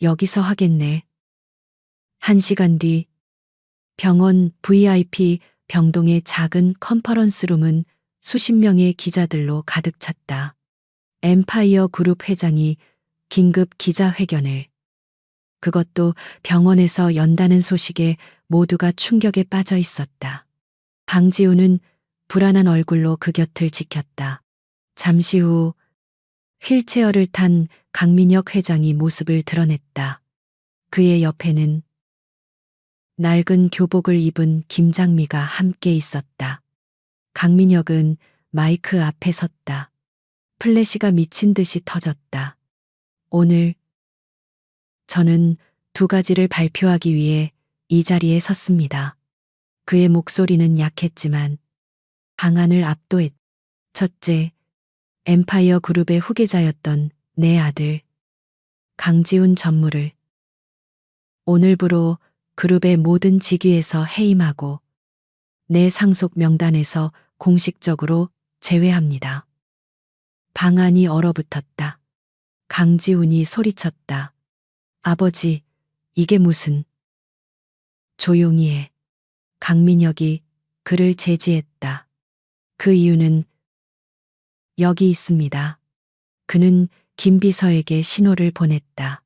여기서 하겠네. 1시간 뒤 병원 VIP 병동의 작은 컨퍼런스룸은 수십 명의 기자들로 가득 찼다. 엠파이어 그룹 회장이 긴급 기자회견을. 그것도 병원에서 연다는 소식에 모두가 충격에 빠져 있었다. 강지우는 불안한 얼굴로 그 곁을 지켰다. 잠시 후 휠체어를 탄 강민혁 회장이 모습을 드러냈다. 그의 옆에는 낡은 교복을 입은 김장미가 함께 있었다. 강민혁은 마이크 앞에 섰다. 플래시가 미친 듯이 터졌다. 오늘 저는 2가지를 발표하기 위해 이 자리에 섰습니다. 그의 목소리는 약했지만 방안을 압도했다. 첫째, 엠파이어 그룹의 후계자였던 내 아들 강지훈 전무를 오늘부로 그룹의 모든 직위에서 해임하고 내 상속 명단에서 공식적으로 제외합니다. 방안이 얼어붙었다. 강지훈이 소리쳤다. 아버지, 이게 무슨... 조용히 해. 강민혁이 그를 제지했다. 그 이유는 여기 있습니다. 그는 김 비서에게 신호를 보냈다.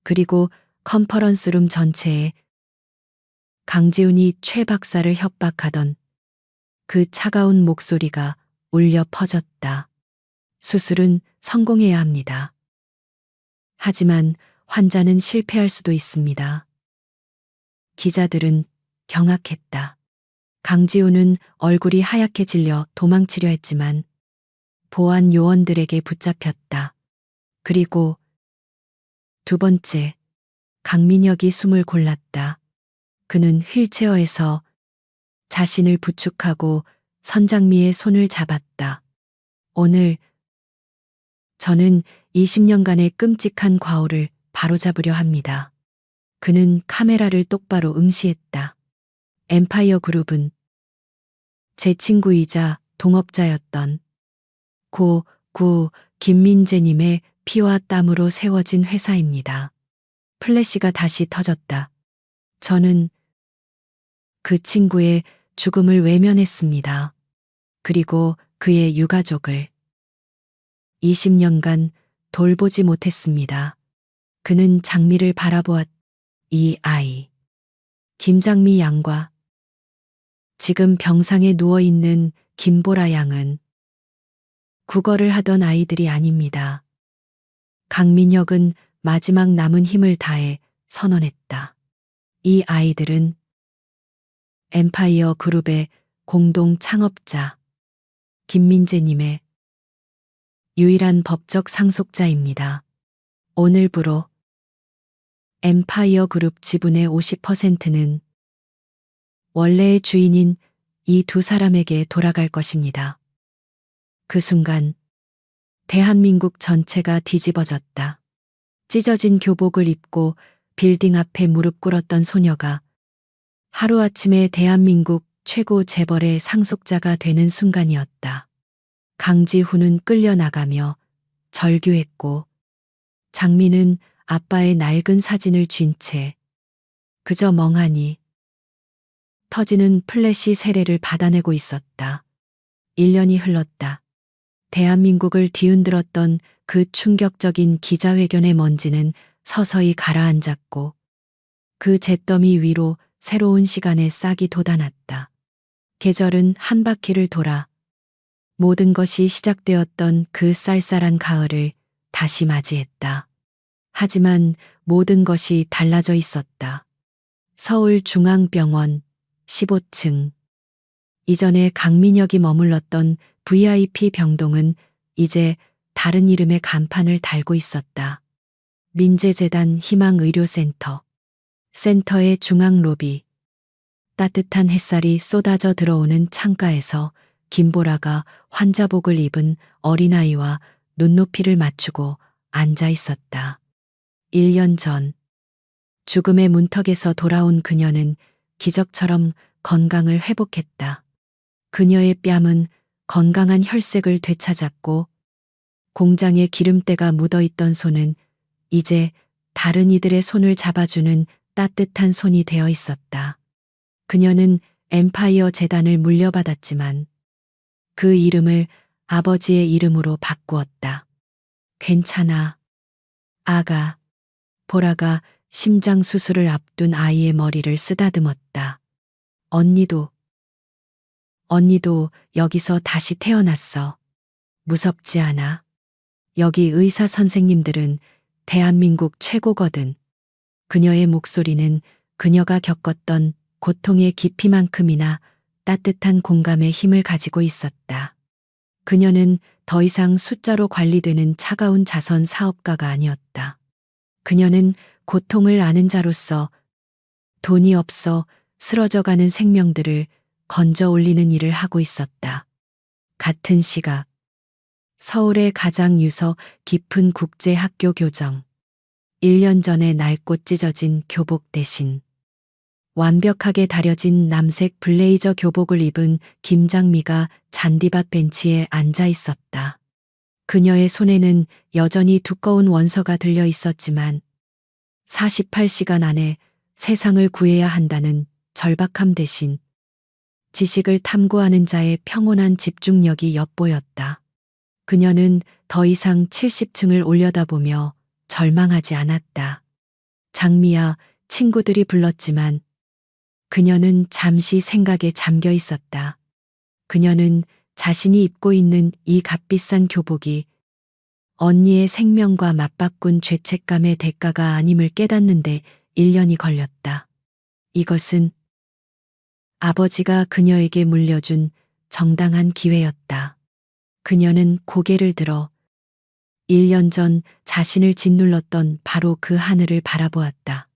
그리고 컨퍼런스룸 전체에 강지훈이 최 박사를 협박하던 그 차가운 목소리가 울려 퍼졌다. 수술은 성공해야 합니다. 하지만 환자는 실패할 수도 있습니다. 기자들은 경악했다. 강지훈은 얼굴이 하얗게 질려 도망치려 했지만 보안 요원들에게 붙잡혔다. 그리고 2번째, 강민혁이 숨을 골랐다. 그는 휠체어에서 자신을 부축하고 선장미의 손을 잡았다. 오늘 저는 20년간의 끔찍한 과오를 바로잡으려 합니다. 그는 카메라를 똑바로 응시했다. 엠파이어 그룹은 제 친구이자 동업자였던 고 김민재님의 피와 땀으로 세워진 회사입니다. 플래시가 다시 터졌다. 저는 그 친구의 죽음을 외면했습니다. 그리고 그의 유가족을 20년간 돌보지 못했습니다. 그는 장미를 바라보았. 이 아이. 김장미 양과 지금 병상에 누워있는 김보라 양은 국어를 하던 아이들이 아닙니다. 강민혁은 마지막 남은 힘을 다해 선언했다. 이 아이들은 엠파이어 그룹의 공동 창업자 김민재님의 유일한 법적 상속자입니다. 오늘부로 엠파이어 그룹 지분의 50%는 원래의 주인인 이 2사람에게 돌아갈 것입니다. 그 순간 대한민국 전체가 뒤집어졌다. 찢어진 교복을 입고 빌딩 앞에 무릎 꿇었던 소녀가 하루아침에 대한민국 최고 재벌의 상속자가 되는 순간이었다. 강지훈은 끌려나가며 절규했고 장미는 아빠의 낡은 사진을 쥔 채 그저 멍하니 터지는 플래시 세례를 받아내고 있었다. 1년이 흘렀다. 대한민국을 뒤흔들었던 그 충격적인 기자회견의 먼지는 서서히 가라앉았고 그 잿더미 위로 새로운 시간의 싹이 돋아났다. 계절은 한 바퀴를 돌아 모든 것이 시작되었던 그 쌀쌀한 가을을 다시 맞이했다. 하지만 모든 것이 달라져 있었다. 서울중앙병원 15층. 이전에 강민혁이 머물렀던 VIP 병동은 이제 다른 이름의 간판을 달고 있었다. 민재재단 희망의료센터. 센터의 중앙 로비. 따뜻한 햇살이 쏟아져 들어오는 창가에서 김보라가 환자복을 입은 어린아이와 눈높이를 맞추고 앉아 있었다. 1년 전 죽음의 문턱에서 돌아온 그녀는 기적처럼 건강을 회복했다. 그녀의 뺨은 건강한 혈색을 되찾았고 공장에 기름때가 묻어있던 손은 이제 다른 이들의 손을 잡아주는 따뜻한 손이 되어 있었다. 그녀는 엠파이어 재단을 물려받았지만 그 이름을 아버지의 이름으로 바꾸었다. 괜찮아. 아가. 보라가 심장 수술을 앞둔 아이의 머리를 쓰다듬었다. 언니도 여기서 다시 태어났어. 무섭지 않아? 여기 의사 선생님들은 대한민국 최고거든. 그녀의 목소리는 그녀가 겪었던 고통의 깊이만큼이나 따뜻한 공감의 힘을 가지고 있었다. 그녀는 더 이상 숫자로 관리되는 차가운 자선 사업가가 아니었다. 그녀는 고통을 아는 자로서 돈이 없어 쓰러져가는 생명들을 건져 올리는 일을 하고 있었다. 같은 시각 서울의 가장 유서 깊은 국제학교 교정. 1년 전에 낡고 찢어진 교복 대신 완벽하게 다려진 남색 블레이저 교복을 입은 김장미가 잔디밭 벤치에 앉아 있었다. 그녀의 손에는 여전히 두꺼운 원서가 들려 있었지만 48시간 안에 세상을 구해야 한다는 절박함 대신 지식을 탐구하는 자의 평온한 집중력이 엿보였다. 그녀는 더 이상 70층을 올려다보며 절망하지 않았다. 장미야, 친구들이 불렀지만 그녀는 잠시 생각에 잠겨 있었다. 그녀는 자신이 입고 있는 이 값비싼 교복이 언니의 생명과 맞바꾼 죄책감의 대가가 아님을 깨닫는데 1년이 걸렸다. 이것은 아버지가 그녀에게 물려준 정당한 기회였다. 그녀는 고개를 들어 1년 전 자신을 짓눌렀던 바로 그 하늘을 바라보았다.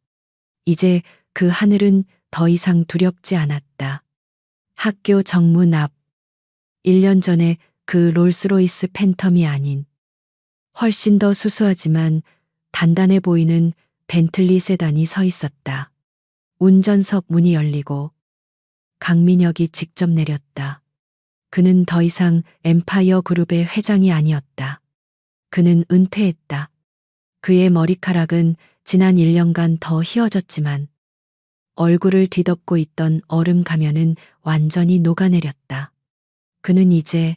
이제 그 하늘은 더 이상 두렵지 않았다. 학교 정문 앞 1년 전에 그 롤스로이스 팬텀이 아닌 훨씬 더 수수하지만 단단해 보이는 벤틀리 세단이 서 있었다. 운전석 문이 열리고 강민혁이 직접 내렸다. 그는 더 이상 엠파이어 그룹의 회장이 아니었다. 그는 은퇴했다. 그의 머리카락은 지난 1년간 더 휘어졌지만 얼굴을 뒤덮고 있던 얼음 가면은 완전히 녹아내렸다. 그는 이제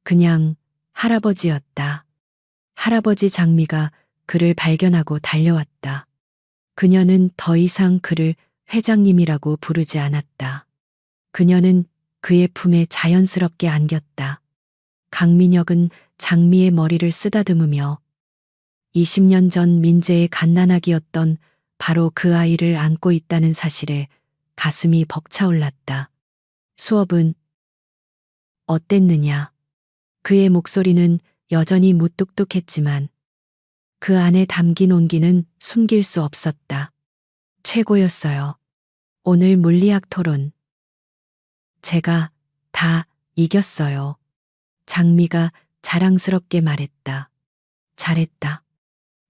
그냥 할아버지였다. 할아버지 장미가 그를 발견하고 달려왔다. 그녀는 더 이상 그를 회장님이라고 부르지 않았다. 그녀는 그의 품에 자연스럽게 안겼다. 강민혁은 장미의 머리를 쓰다듬으며 20년 전 민재의 갓난아기였던 바로 그 아이를 안고 있다는 사실에 가슴이 벅차올랐다. 수업은 어땠느냐? 그의 목소리는 여전히 무뚝뚝했지만 그 안에 담긴 온기는 숨길 수 없었다. 최고였어요. 오늘 물리학 토론. 제가 다 이겼어요. 장미가 자랑스럽게 말했다. 잘했다.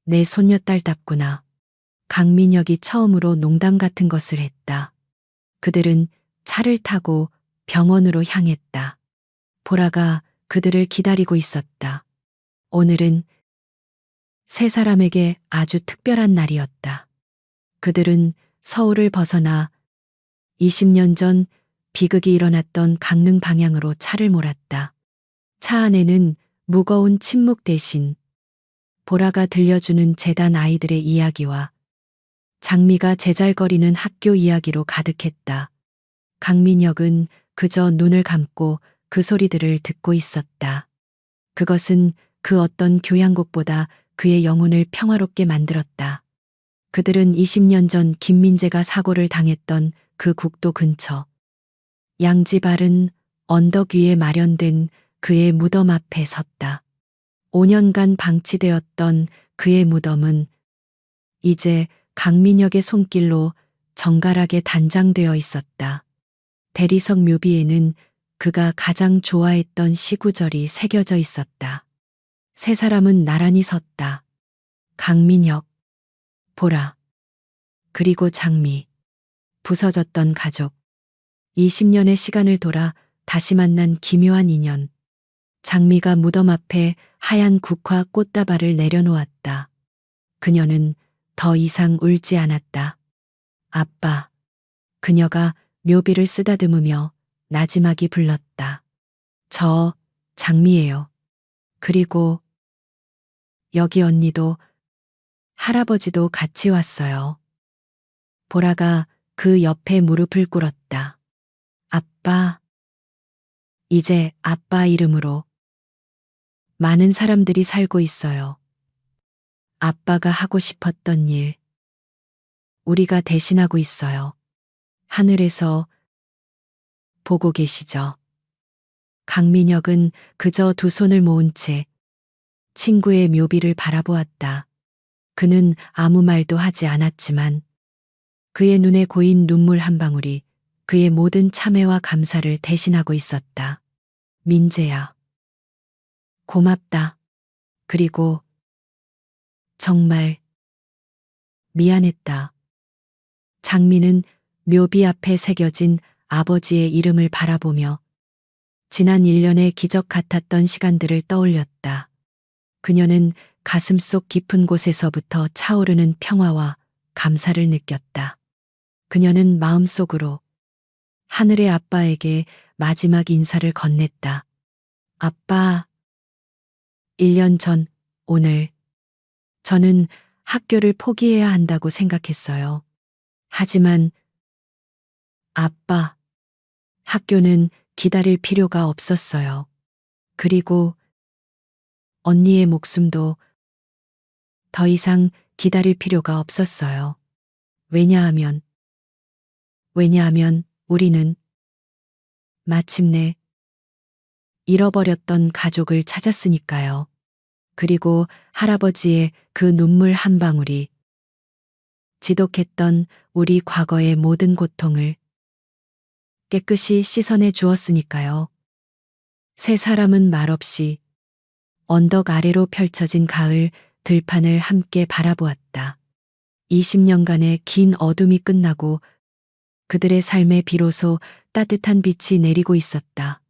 내 손녀딸답구나. 강민혁이 처음으로 농담 같은 것을 했다. 그들은 차를 타고 병원으로 향했다. 보라가 그들을 기다리고 있었다. 오늘은 세 사람에게 아주 특별한 날이었다. 그들은 서울을 벗어나 20년 전 비극이 일어났던 강릉 방향으로 차를 몰았다. 차 안에는 무거운 침묵 대신 보라가 들려주는 재단 아이들의 이야기와 장미가 제잘거리는 학교 이야기로 가득했다. 강민혁은 그저 눈을 감고 그 소리들을 듣고 있었다. 그것은 그 어떤 교향곡보다 그의 영혼을 평화롭게 만들었다. 그들은 20년 전 김민재가 사고를 당했던 그 국도 근처 양지 바른 언덕 위에 마련된 그의 무덤 앞에 섰다. 5년간 방치되었던 그의 무덤은 이제 강민혁의 손길로 정갈하게 단장되어 있었다. 대리석 묘비에는 그가 가장 좋아했던 시구절이 새겨져 있었다. 세 사람은 나란히 섰다. 강민혁, 보라, 그리고 장미. 부서졌던 가족. 20년의 시간을 돌아 다시 만난 기묘한 인연. 장미가 무덤 앞에 하얀 국화 꽃다발을 내려놓았다. 그녀는 더 이상 울지 않았다. 아빠. 그녀가 묘비를 쓰다듬으며 나지막이 불렀다. 저 장미예요. 그리고 여기 언니도 할아버지도 같이 왔어요. 보라가 그 옆에 무릎을 꿇었다. 아빠. 이제 아빠 이름으로 많은 사람들이 살고 있어요. 아빠가 하고 싶었던 일. 우리가 대신하고 있어요. 하늘에서 보고 계시죠? 강민혁은 그저 두 손을 모은 채 친구의 묘비를 바라보았다. 그는 아무 말도 하지 않았지만 그의 눈에 고인 눈물 한 방울이 그의 모든 참회와 감사를 대신하고 있었다. 민재야. 고맙다. 그리고 정말 미안했다. 장미는 묘비 앞에 새겨진 아버지의 이름을 바라보며 지난 1년의 기적 같았던 시간들을 떠올렸다. 그녀는 가슴속 깊은 곳에서부터 차오르는 평화와 감사를 느꼈다. 그녀는 마음속으로 하늘의 아빠에게 마지막 인사를 건넸다. 아빠. 1년 전 오늘 저는 학교를 포기해야 한다고 생각했어요. 하지만 아빠, 학교는 기다릴 필요가 없었어요. 그리고 언니의 목숨도 더 이상 기다릴 필요가 없었어요. 왜냐하면 우리는 마침내 잃어버렸던 가족을 찾았으니까요. 그리고 할아버지의 그 눈물 한 방울이 지독했던 우리 과거의 모든 고통을 깨끗이 씻어내 주었으니까요. 세 사람은 말없이 언덕 아래로 펼쳐진 가을 들판을 함께 바라보았다. 20년간의 긴 어둠이 끝나고 그들의 삶에 비로소 따뜻한 빛이 내리고 있었다.